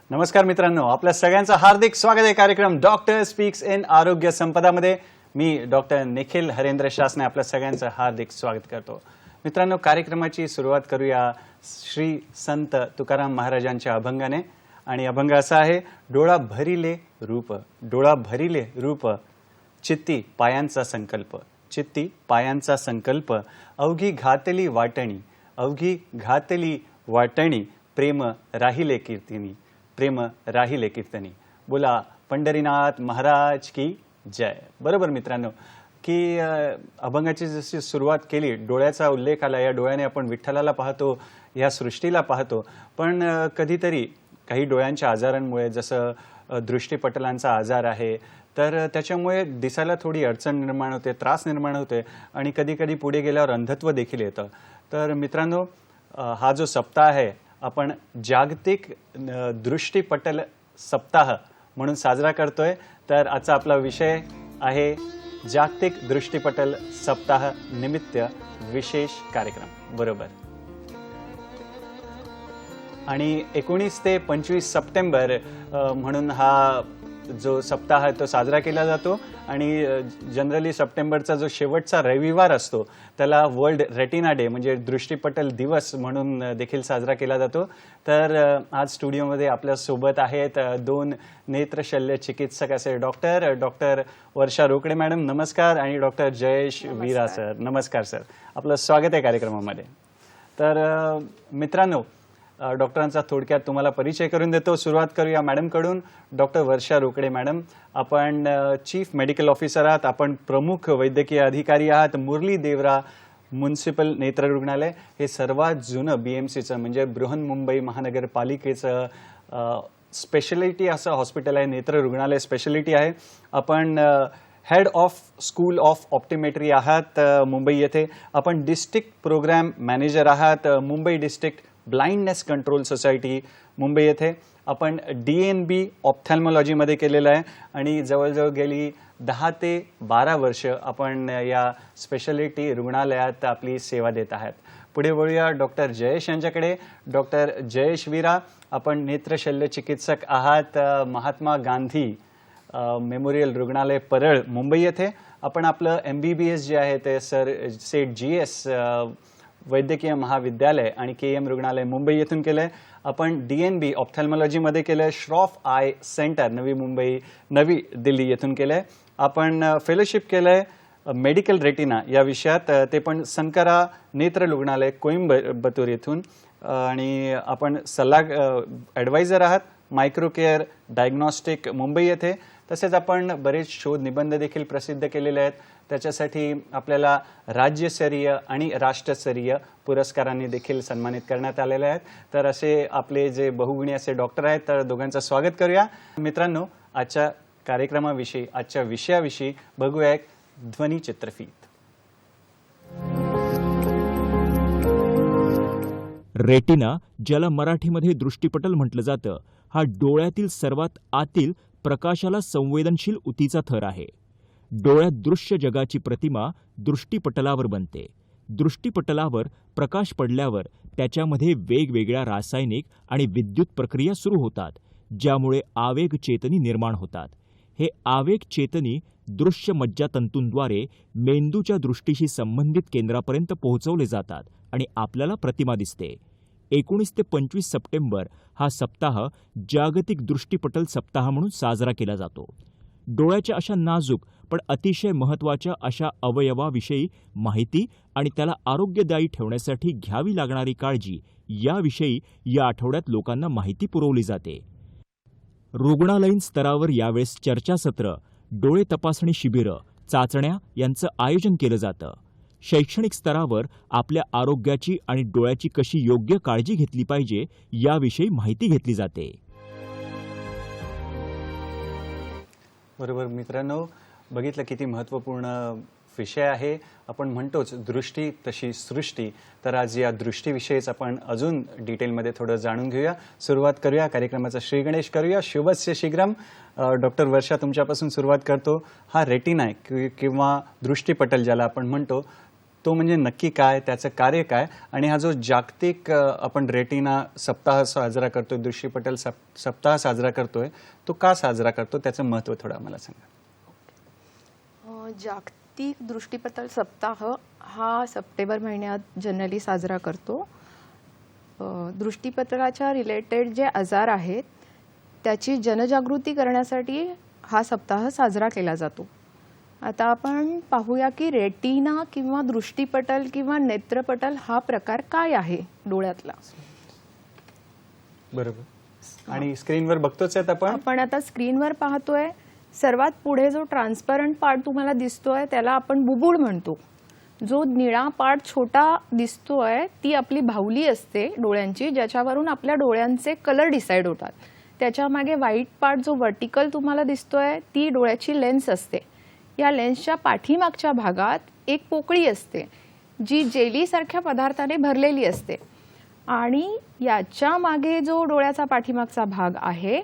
नमस्कार मित्रांनो, आपल्या सगळ्यांचं हार्दिक स्वागत आहे कार्यक्रम डॉक्टर स्पीक्स इन आरोग्य संपदामध्ये. मी डॉक्टर निखिल हरेंद्र शासने आपल्या सगळ्यांचं हार्दिक स्वागत करतो. मित्रांनो, कार्यक्रमाची सुरुवात करूया श्री संत तुकाराम महाराजांच्या अभंगाने. आणि अभंग असा आहे: डोळा भरिले रूप, डोळा भरिले रूप, चित्ती पायांचा संकल्प, चित्ती पायांचा संकल्प, अवघी घातली वाटणी, अवघी घातली वाटणी, प्रेम राहिले कीर्तिनी, प्रेम राहिले कीर्तनी. बोला पंढरीनाथ महाराज की जय. बरोबर मित्रांनो, की अभंगाची जशी सुरुवात केली, डोळ्याचा उल्लेख आला. या डोळ्याने आपण विठ्ठलाला पाहतो, या सृष्टीला पाहतो. पण कधीतरी काही डोळ्यांच्या आजारांमुळे, जसं दृष्टीपटलांचा आजार आहे, तर त्याच्यामुळे दिसायला थोडी अडचण निर्माण होते, त्रास निर्माण होते आणि कधी कधी पुढे गेल्यावर अंधत्व देखील येतं. तर मित्रांनो, हा जो सप्ताह आहे आपण जागतिक दृष्टीपटल सप्ताह म्हणून साजरा करतोय. तर आजचा आपला विषय आहे जागतिक दृष्टीपटल सप्ताह निमित्त विशेष कार्यक्रम. बरोबर. आणि 19 ते 25 सप्टेंबर म्हणून हा जो सप्ताह आहे तो साजरा केला जातो. आणि जनरली सप्टेंबरचा जो शेवटचा रविवार असतो त्याला वर्ल्ड रेटिना डे म्हणजे दृष्टीपटल दिवस म्हणून देखील साजरा केला जातो. तर आज स्टुडिओमध्ये आपल्या सोबत आहेत दोन नेत्रशल्य चिकित्सक असे डॉक्टर वर्षा रोकडे मॅडम, नमस्कार. आणि डॉक्टर जयेश वीरा सर, नमस्कार सर. आपलं स्वागत आहे कार्यक्रमामध्ये. तर मित्रांनो, डॉक्टरांचा थोडक्यात तुम्हाला परिचय करून देतो. सुरुवात करूया मॅडमकडून. डॉक्टर वर्षा रोकडे मॅडम, आपण चीफ मेडिकल ऑफिसर आहात, आपण प्रमुख वैद्यकीय अधिकारी आहात मुरली देवरा म्युनिसिपल नेत्र रुग्णालय. हे सर्वात जुनं BMCचं म्हणजे बृहन्मुंबई महानगरपालिकेचं स्पेशलिटी असं हॉस्पिटल आहे, नेत्र रुग्णालय स्पेशलिटी आहे. आपण हेड ऑफ स्कूल ऑफ ऑप्टिमेट्री आहात मुंबई येथे. आपण डिस्ट्रिक्ट प्रोग्राम मॅनेजर आहात Mumbai district blindness control society Mumbai येथे. आपण DNB ऑप्थॅल्मॉलॉजीमध्ये केलेलं आहे आणि जवळजवळ गेली 10 ते 12 वर्ष आपण या स्पेशालिटी रुग्णालयात आपली सेवा देत आहात. पुढे वळूया डॉक्टर जयेश यांच्याकडे. डॉक्टर जयेश वीरा, आपण नेत्रशल्य चिकित्सक आहात महात्मा गांधी मेमोरियल रुग्णालय परळ मुंबई येथे. आपण आपलं MBBS जे आहे ते सेठ GS वैद्यकीय महाविद्यालय आणि KM रुग्णालय मुंबई येथून केलंय. आपण DNB ऑप्थॅल्मॉलॉजीमध्ये केलंय श्रॉफ आय सेंटर नवी दिल्ली येथून केलंय. आपण फेलोशिप केलंय मेडिकल रेटिना या विषयात, ते पण संकरा नेत्र रुग्णालय कोइंबतूर येथून. आणि आपण ॲडवायझर आहात मायक्रोकेअर डायग्नॉस्टिक मुंबई येथे. तसेच आपण बरेच शोध निबंध देखील प्रसिद्ध केलेले आहेत. त्याच्यासाठी आपल्याला राज्यस्तरीय आणि राष्ट्रस्तरीय पुरस्कारांनी देखील सन्मानित करण्यात आलेले आहेत. तर असे आपले जे बहुगुणी असे डॉक्टर आहेत, तर दोघांचं स्वागत करूया. मित्रांनो, आजच्या कार्यक्रमाविषयी, आजच्या विषयाविषयी बघूया एक ध्वनी चित्रफीत. रेटिना, ज्याला मराठीमध्ये दृष्टीपटल म्हटलं जातं, हा डोळ्यातील सर्वात आतील प्रकाशाला संवेदनशील उतीचा थर आहे. डोळ्यात दृश्य जगाची प्रतिमा दृष्टीपटलावर बनते. दृष्टीपटलावर प्रकाश पडल्यावर त्याच्यामध्ये वेगवेगळ्या रासायनिक आणि विद्युत प्रक्रिया सुरू होतात, ज्यामुळे आवेग चेतनी निर्माण होतात. हे आवेग चेतनी दृश्य मज्जातंतूंद्वारे मेंदूच्या दृष्टीशी संबंधित केंद्रापर्यंत पोहोचवले जातात आणि आपल्याला प्रतिमा दिसते. 19 ते 25 सप्टेंबर हा सप्ताह जागतिक दृष्टीपटल सप्ताह म्हणून साजरा केला जातो. डोळ्याच्या अशा नाजूक पण अतिशय महत्त्वाच्या अशा अवयवाविषयी माहिती आणि त्याला आरोग्यदायी ठेवण्यासाठी घ्यावी लागणारी काळजी याविषयी या आठवड्यात लोकांना माहिती पुरवली जाते. रुग्णालयीन स्तरावर यावेळेस चर्चासत्र, डोळे तपासणी शिबिरं, चाचण्या यांचं आयोजन केलं जातं. शैक्षणिक स्तरावर आपल्या आरोग्याची आणि डोळ्याची कशी योग्य काळजी घेतली पाहिजे याविषयी माहिती घेतली जाते. बरोबर मित्रांनो, बघितलं किती महत्त्वपूर्ण विषय आहे. आपण म्हणतोच दृष्टी तशी सृष्टी, तर आज या दृष्टीविषयीच आपण अजून डिटेलमध्ये थोडं जाणून घेऊया. सुरुवात करूया कार्यक्रमाचा श्री गणेश करूया. शुभस्य शीघ्रम. डॉक्टर वर्षा, तुमच्यापासून सुरुवात करतो. हा रेटिना आहे किंवा दृष्टीपटल ज्याला आपण म्हणतो, तो म्हणजे नक्की काय, त्याचं कार्य काय, आणि हा जो जागतिक आपण रेटिना सप्ताह साजरा करतोय, दृष्टीपटल सप्ताह साजरा करतोय, तो का साजरा करतो, त्याचं महत्त्व थोडं आम्हाला सांगा. जागतिक दृष्टीपटल सप्ताह हा सप्टेंबर महिन्यात जनरली साजरा करतो. दृष्टीपटलाच्या रिलेटेड जे आजार आहेत त्याची जनजागृती करण्यासाठी हा सप्ताह साजरा केला जातो. आता आपण पाहूया की रेटिना किंवा दृष्टीपटल किंवा नेत्रपटल हा प्रकार काय आहे डोळ्यातला. बरोबर. आणि स्क्रीनवर बघतोच आहेत आपण आता स्क्रीनवर पाहतोय. सर्वात पुढे जो ट्रान्सपरंट पार्ट तुम्हाला दिसतोय त्याला आपण बुबुळ म्हणतो. जो निळा पार्ट छोटा दिसतोय ती आपली बाहुली असते डोळ्यांची, ज्याच्यावरून आपल्या डोळ्यांचे कलर डिसाईड होतात. त्याच्या मागे व्हाईट पार्ट जो वर्टिकल तुम्हाला दिसतोय ती डोळ्याची लेन्स असते. या लेन्सच्या पाठीमागच्या भागात एक पोकळी असते जी जेलीसारख्या पदार्थाने भरलेली असते, आणि याच्या मागे जो डोळ्याचा पाठीमागचा भाग आहे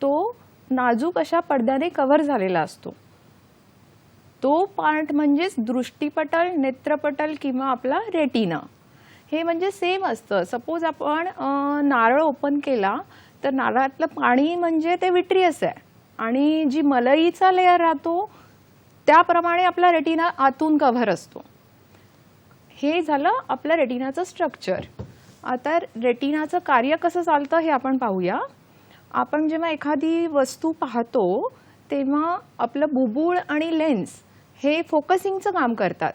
तो नाजूक अशा पडद्याने कव्हर झालेला असतो. तो पार्ट म्हणजेच दृष्टीपटल, नेत्रपटल किंवा आपला रेटिना. हे म्हणजे सेम असतं. सपोज आपण नारळ ओपन केला तर नारळातलं पाणी म्हणजे ते विट्रियस आहे, आणि जी मलईचा लेयर राहतो त्याप्रमाणे आपला रेटिना आतून कव्हर असतो. हे झालं आपल्या रेटिनाचं स्ट्रक्चर. आता रेटिनाचं कार्य कसं चालतं हे आपण पाहूया. आपण जेव्हा एखादी वस्तू पाहतो तेव्हा आपलं बुबुळ आणि लेन्स हे फोकसिंगचं काम करतात.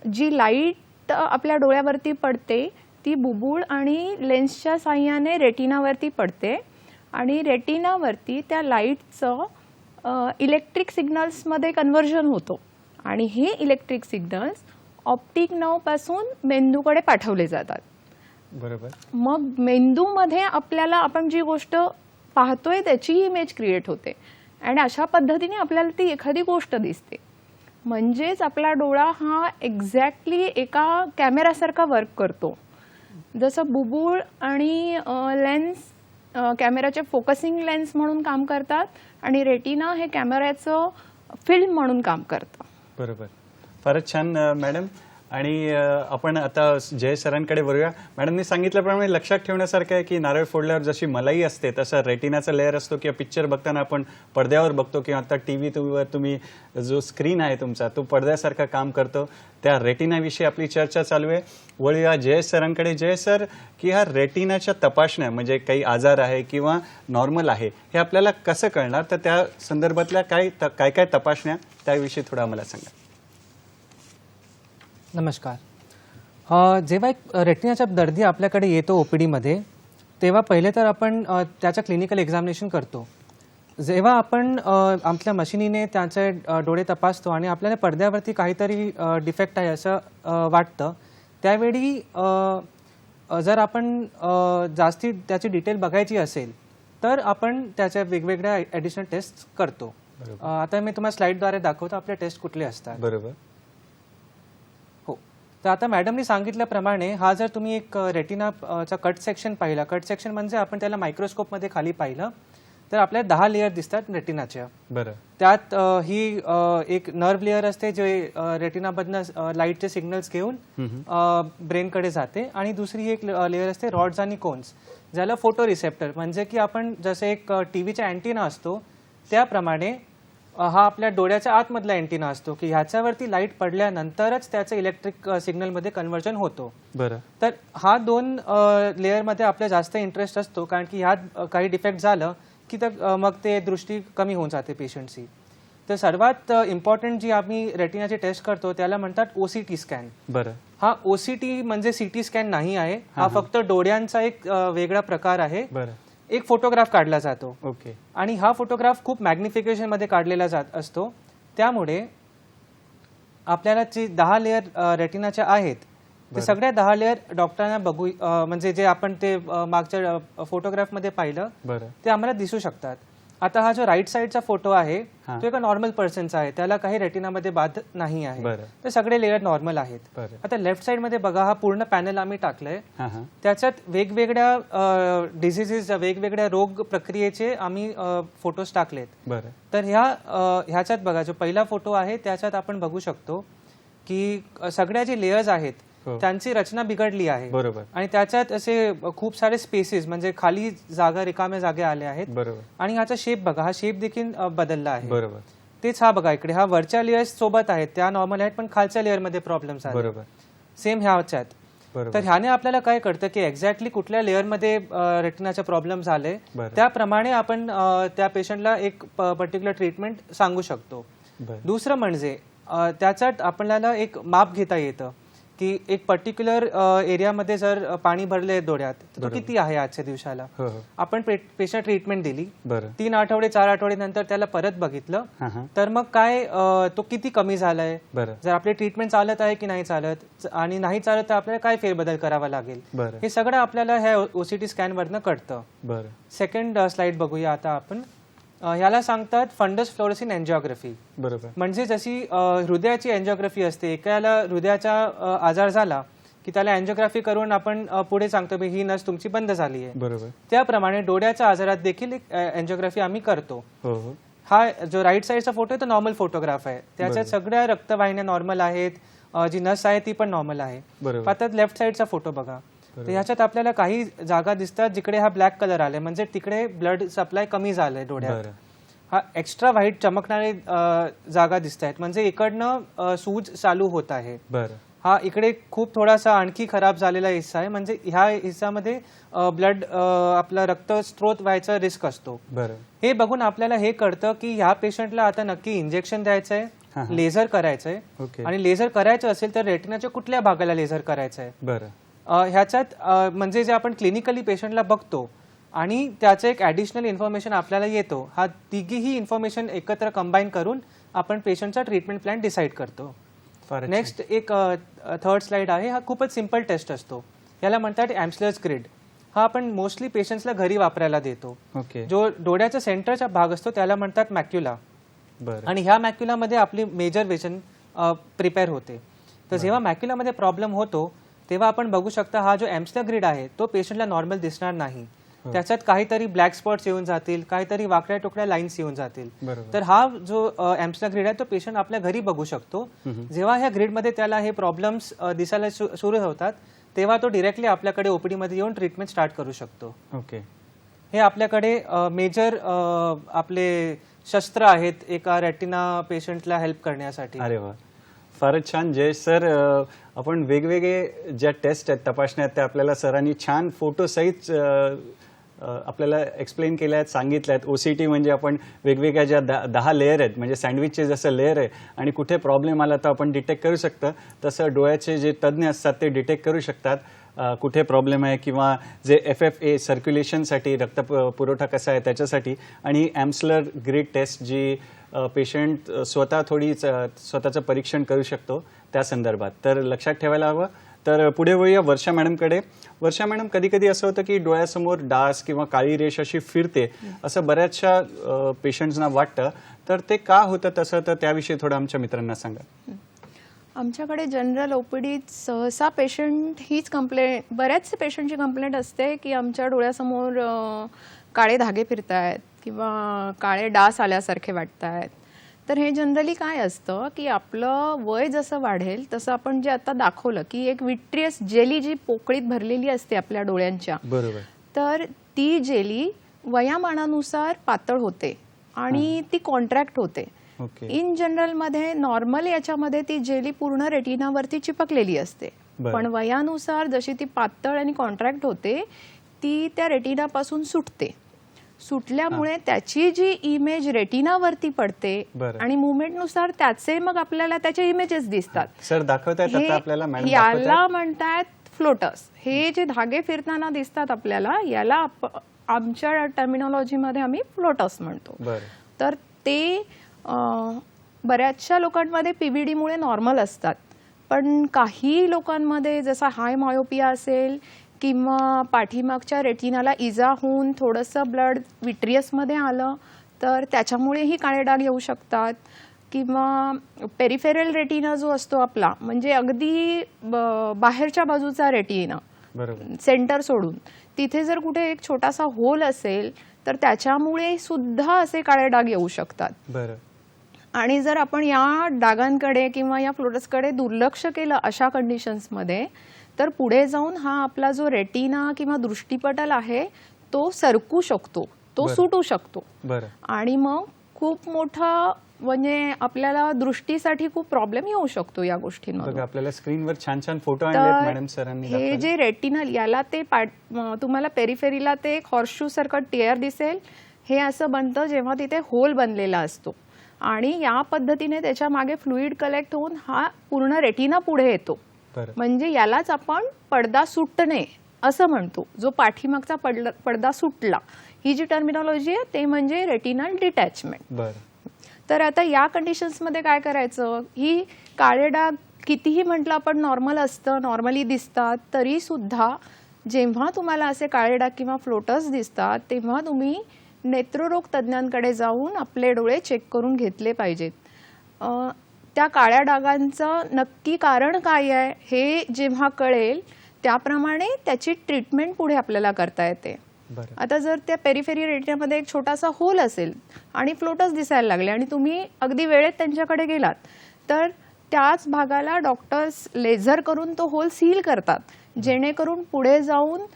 जी लाईट आपल्या डोळ्यावरती पडते ती बुबुळ आणि लेन्सच्या साहाय्याने रेटिनावरती पडते, आणि रेटिनावरती त्या लाईटचं इलेक्ट्रिक सिग्नल्समध्ये कन्व्हर्जन होतो, आणि हे इलेक्ट्रिक सिग्नल्स ऑप्टिक नर्वपासून मेंदूकडे पाठवले जातात. बरोबर. मग मेंदूमध्ये आपल्याला आपण जी गोष्ट पाहतोय त्याची इमेज क्रिएट होते, आणि अशा पद्धतीने आपल्याला ती एखादी गोष्ट दिसते. म्हणजेच आपला डोळा हा एक्झॅक्टली एका कॅमेरासारखा वर्क करतो. जसं बुबुळ आणि लेन्स कॅमेराचे फोकसिंग लेन्स म्हणून काम करतात, आणि रेटिना हे कॅमेऱ्याचं फिल्म म्हणून काम करतं. बरोबर. फारच छान मॅडम. आणि आपण आता जय सरांकडे वळूया. मॅडमनी सांगितल्याप्रमाणे लक्षात ठेवण्यासारखं आहे की नारळ फोडल्यावर जशी मलाई असते तसा रेटिनाचा लेअर असतो, किंवा पिक्चर बघताना आपण पडद्यावर बघतो, किंवा आता टीव्हीवर तुम्ही जो स्क्रीन आहे तुमचा तो पडद्यासारखा काम करतो. त्या रेटिनाविषयी आपली चर्चा चालू आहे. वळूया जय सरांकडे. जय सर, की हा रेटिनाच्या तपासण्या म्हणजे काही आजार आहे किंवा नॉर्मल आहे हे आपल्याला कसं कळणार, तर त्या संदर्भातल्या काय काय तपासण्या त्याविषयी थोडं आम्हाला सांगा. नमस्कार. जेव्हा एक रेटिनाचा दर्दी आपल्याकडे येतो OPDमध्ये, तेव्हा पहिले तर आपण त्याचं क्लिनिकल एक्झामिनेशन करतो. जेव्हा आपण आपल्या मशिनीने त्याचे डोळे तपासतो आणि आपल्याला पडद्यावरती काहीतरी डिफेक्ट आहे असं वाटतं, त्यावेळी जर आपण जास्ती त्याची डिटेल बघायची असेल तर आपण त्याच्या वेगवेगळ्या ॲडिशनल टेस्ट करतो. आता मी तुम्हाला स्लाईडद्वारे दाखवतो आपले टेस्ट कुठले असतात. बरोबर. तर आता मॅडमनी सांगितल्याप्रमाणे हा जर तुम्ही एक रेटिनाचा कट सेक्शन पाहिला, कट सेक्शन म्हणजे आपण त्याला मायक्रोस्कोपमध्ये खाली पाहिलं तर आपल्याला 10 लेअर दिसतात रेटिनाच्या. बरं. त्यात ही एक नर्व लेअर असते जे रेटिनामधनं लाईटचे सिग्नल्स घेऊन ब्रेनकडे जाते, आणि दुसरी एक लेअर असते रॉड्स आणि कोन्स, ज्याला फोटो रिसेप्टर म्हणजे की आपण जसे एक टीव्हीचा अँटिना असतो त्याप्रमाणे हा आपल्या डोळ्याच्या आतमधला अँटिना असतो की ह्याच्यावरती लाईट पडल्यानंतरच त्याचं इलेक्ट्रिक सिग्नलमध्ये कन्व्हर्जन होतो. बरं. तर हा 2 लेअरमध्ये आपल्याला जास्त इंटरेस्ट असतो, कारण की ह्यात काही डिफेक्ट झालं की तर मग ते दृष्टी कमी होऊन जाते पेशंटची. तर सर्वात इम्पॉर्टंट जी आम्ही रेटिनाची टेस्ट करतो त्याला म्हणतात OCT स्कॅन. बरं. हा OCT म्हणजे CT स्कॅन नाही आहे, हा फक्त डोळ्यांचा एक वेगळा प्रकार आहे. बरं. एक फोटोग्राफ काढला जातो ओके. आणि हा फोटोग्राफ खूप मॅग्निफिकेशन मध्ये काढलेला असतो. त्यामुळे आपल्याला जी 10 लेअर रेटिनाच्या आहेत ते सगळ्या 10 लेअर डॉक्टरांना बघू म्हणजे जे आपण ते मागच्या फोटोग्राफमध्ये पाहिलं बरं. ते आम्हाला दिसू शकतात. आता हा जो राईट साईडचा फोटो आहे तो एका नॉर्मल पर्सनचा आहे, त्याला काही रेटिनामध्ये बाध नाही आहे, तर सगळे लेअर नॉर्मल आहेत. आता लेफ्ट साइड मध्ये बघा, हा पूर्ण पॅनल आम्ही टाकलंय, त्याच्यात वेगवेगळ्या डिझिजेस वेगवेगळ्या रोग प्रक्रियेचे आम्ही फोटोज टाकलेत. तर ह्याच्यात बघा, जो पहिला फोटो आहे त्याच्यात आपण बघू शकतो की सगळ्या जे लेयर्स आहेत त्यांची रचना बिघडली आहे. बरोबर. आणि त्याच्यात असे खूप सारे स्पेसेस म्हणजे खाली जागा, रिकाम्या जागा आल्या आहेत. बरोबर. आणि ह्याचा शेप बघा, हा शेप देखील बदलला आहे. बरोबर. तेच हा बघा इकडे, हा वरच्या लेयर्स सोबत आहेत त्या नॉर्मल आहेत, पण खालच्या लेअर मध्ये प्रॉब्लेम्स आहेत. बरोबर. सेम ह्याच्यात. तर ह्याने आपल्याला काय कळतं की एक्झॅक्टली कुठल्या लेअर मध्ये रेटिनाचा प्रॉब्लेम झाले, त्याप्रमाणे आपण त्या पेशंटला एक पर्टिक्युलर ट्रीटमेंट सांगू शकतो. दुसरं म्हणजे त्याच्यात आपल्याला एक माप घेता येतं की एक पर्टिक्युलर एरियामध्ये जर पाणी भरले डोळ्यात तर तो किती आहे आजच्या दिवसाला. आपण पेशंट ट्रीटमेंट दिली, 3 आठवडे 4 आठवडे नंतर त्याला परत बघितलं तर मग काय तो किती कमी झालाय, जर आपले ट्रीटमेंट चालत आहे की नाही चालत, आणि नाही चालत तर आपल्याला काय फेरबदल करावा लागेल, हे सगळं आपल्याला ह्या OCT स्कॅन वरनं कळतं. सेकंड स्लाइड बघूया आता आपण. ह्याला सांगतात फंडस फ्लोरोसिन एन्जिओग्राफी. बरोबर. म्हणजे जशी हृदयाची एन्जिओग्राफी असते, एकाला हृदयाचा आजार झाला की त्याला एन्जिओग्राफी करून आपण पुढे सांगतो की ही नस तुमची बंद झाली आहे. बरोबर. त्याप्रमाणे डोळ्याच्या आजारात देखील एक एन्जिओग्राफी आम्ही करतो. हा जो राईट साईडचा फोटो आहे तो नॉर्मल फोटोग्राफ आहे, त्याच्यात सगळ्या रक्तवाहिन्या नॉर्मल आहेत, जी नस आहे ती पण नॉर्मल आहे. आता लेफ्ट साईडचा फोटो बघा, तर ह्याच्यात आपल्याला काही जागा दिसतात जिकडे हा ब्लॅक कलर आलाय, म्हणजे तिकडे ब्लड सप्लाय कमी झालंय डोळ्यात. हा एक्स्ट्रा व्हाईट चमकणारे जागा दिसत आहेत, म्हणजे इकडनं सूज चालू होत आहे. हा इकडे खूप थोडासा आणखी खराब झालेला हिस्सा आहे, म्हणजे ह्या हिस्सामध्ये ब्लड आपला रक्त स्त्रोत व्हायचा रिस्क असतो. हे बघून आपल्याला हे कळतं की ह्या पेशंटला आता नक्की इंजेक्शन द्यायचंय, लेझर करायचंय, आणि लेझर करायचं असेल तर रेटिनाच्या कुठल्या भागाला लेझर करायचंय. ह्याच्यात म्हणजे जे आपण क्लिनिकली पेशंटला बघतो आणि त्याचं एक ऍडिशनल इन्फॉर्मेशन आपल्याला येतो, हा तिघीही इन्फॉर्मेशन एकत्र कंबाईन करून आपण पेशंटचा ट्रीटमेंट प्लॅन डिसाईड करतो. नेक्स्ट एक थर्ड स्लाइड आहे, हा खूपच सिंपल टेस्ट असतो, याला म्हणतात एम्सलर्स ग्रिड. हा आपण मोस्टली पेशंट्सला घरी वापरायला देतो. जो डोळ्याचा सेंटरचा भाग असतो त्याला म्हणतात मॅक्युला, आणि ह्या मॅक्युलामध्ये आपली मेजर विजन प्रिपेअर होते. तर जेव्हा मॅक्युलामध्ये प्रॉब्लेम होतो तेव्हा आपण बघू शकता हा जो एम्सलर ग्रिड आहे तो पेशंटला नॉर्मल दिसणार नाही, त्याच्यात काहीतरी ब्लॅक स्पॉट्स येऊन जातील, काहीतरी वाकड्या टोकड्या लाईन्स येऊन जातील. तर हा जो एम्सलर ग्रिड आहे तो पेशंट आपल्या घरी बघू शकतो. जेव्हा ह्या ग्रिडमध्ये त्याला हे प्रॉब्लेम्स दिसायला सुरू होतात तेव्हा तो डिरेक्टली आपल्याकडे OPD मध्ये येऊन ट्रीटमेंट स्टार्ट करू शकतो. हे आपल्याकडे मेजर आपले शस्त्र आहेत एका रेटिना पेशंटला हेल्प करण्यासाठी. अरे वा, फारच छान जयेश सर. आपण वेगवेगळे ज्या टेस्ट आहेत, तपासण्या आहेत, त्या आपल्याला सरांनी छान फोटो सहित आपल्याला एक्सप्लेन केल्या आहेत, सांगितल्या आहेत. OCT म्हणजे आपण वेगवेगळ्या ज्या 10 लेअर आहेत, म्हणजे सँडविचचे जसं लेअर आहे आणि कुठे प्रॉब्लेम आला तर आपण डिटेक्ट करू शकतं, तसं डोळ्याचे जे तज्ज्ञ असतात ते डिटेक्ट करू शकतात कुठे प्रॉब्लेम आहे, किंवा जे FFA सर्क्युलेशनसाठी रक्त पुरवठा कसा आहे त्याच्यासाठी, आणि एम्सलर ग्रिड टेस्ट जी पेशंट स्वतः स्वतःचं परीक्षण करू शकतो त्या संदर्भात. तर लक्षात ठेवायला हवं. तर पुढे वळूया वर्षा मॅडमकडे. वर्षा मॅडम, कधी कधी असं होतं की डोळ्यासमोर डास किंवा काळी रेष अशी फिरते, असं बऱ्याचशा पेशंट्सना वाटतं, तर ते का होतं तसं, तर त्याविषयी थोडं आमच्या मित्रांना सांगा. आमच्याकडे जनरल OPDत सहसा पेशंट हीच बऱ्याच पेशंटची कंप्लेंट असते की आमच्या डोळ्यासमोर काळे धागे फिरत आहेत किंवा काळे डास आल्यासारखे वाटत आहेत. तर हे जनरली काय असतं की आपलं वय जसं वाढेल तसं आपण जे आता दाखवलं की एक विट्रियस जेली जी पोकळीत भरलेली असते आपल्या डोळ्यांच्या, बरोबर, तर ती जेली वयामानानुसार पातळ होते आणि ती कॉन्ट्रॅक्ट होते. इन जनरल मध्ये नॉर्मल याच्यामध्ये ती जेली पूर्ण रेटिनावरती चिपकलेली असते, पण वयानुसार जशी ती पातळ आणि कॉन्ट्रॅक्ट होते ती त्या रेटिनापासून सुटते. सुटल्यामुळे त्याची जी इमेज रेटिनावरती पडते बरं. आणि मुवमेंटनुसार त्याचे मग आपल्याला त्याचे इमेजेस दिसतात. सर दाखवतायत आता आपल्याला मॅडम याला म्हणतात फ्लोटर्स. हे जे धागे फिरताना दिसतात आपल्याला, याला आमच्या टर्मिनॉलॉजीमध्ये आम्ही फ्लोटर्स म्हणतो. बरं. तर ते बऱ्याचशा लोकांमध्ये पीव्हीडीमुळे नॉर्मल असतात, पण काही लोकांमध्ये जसा हाय मायोपिया असेल किंवा पाठीमागच्या रेटिनाला इजा होऊन थोडंसं ब्लड विट्रियसमध्ये आलं तर त्याच्यामुळेही काळे डाग येऊ शकतात. किंवा पेरिफेरल रेटिना जो असतो आपला, म्हणजे अगदी बाहेरच्या बाजूचा रेटिना, सेंटर सोडून, तिथे जर कुठे एक छोटासा होल असेल तर त्याच्यामुळे सुद्धा असे काळे डाग येऊ शकतात. बरं. आणि जर आपण या डागांकडे किंवा या फ्लोटर्सकडे दुर्लक्ष केलं अशा कंडिशन्समध्ये, तर पुढे जाऊन हा आपला जो रेटिना किंवा दृष्टिपटल आहे तो सरकू शकतो, तो सुटू शकतो. बरं. आणि मग खूप मोठा म्हणजे आपल्याला दृष्टीसाठी खूप प्रॉब्लेम येऊ शकतो या गोष्टींमध्ये. आपल्याला स्क्रीनवर छान छान फोटो आणलेत मॅडम सरांनी. हे जे रेटिनल, याला ते तुम्हाला पेरिफेरीला ते एक हॉर्सशू सारखं टिअर दिसेल. हे असं बनतं जेव्हा तिथे होल बनलेला असतो आणि या पद्धतीने त्याच्या मागे फ्लुइड कलेक्ट होऊन हा पूर्ण रेटिना पुढे येतो. म्हणजे यालाच आपण पडदा सुटणे असं म्हणतो. जो पाठीमागचा पडदा सुटला, ही जी टर्मिनॉलॉजी आहे ते म्हणजे रेटिनल डिटॅचमेंट. तर आता या कंडिशन्समध्ये काय करायचं, ही काळे डाग कितीही म्हटलं आपण नॉर्मल असतं, नॉर्मली दिसतात, तरी सुद्धा जेव्हा तुम्हाला असे काळे डाग किंवा फ्लोटर्स दिसतात तेव्हा तुम्ही नेत्ररोग तज्ज्ञांकडे जाऊन आपले डोळे चेक करून घेतले पाहिजेत. त्या काळ्या डागांचं नक्की कारण काय आहे हे जेव्हा कळेल त्याप्रमाणे त्याची ट्रीटमेंट पुढे आपल्याला करता येते. आता जर त्या पेरिफेरी रेटिनामध्ये एक छोटासा होल असेल आणि फ्लोटर्स दिसायला लागले आणि तुम्ही अगदी वेळेत त्यांच्याकडे गेलात, तर त्याच भागाला डॉक्टर्स लेझर करून तो होल सील करतात, जेणेकरून पुढे जाऊन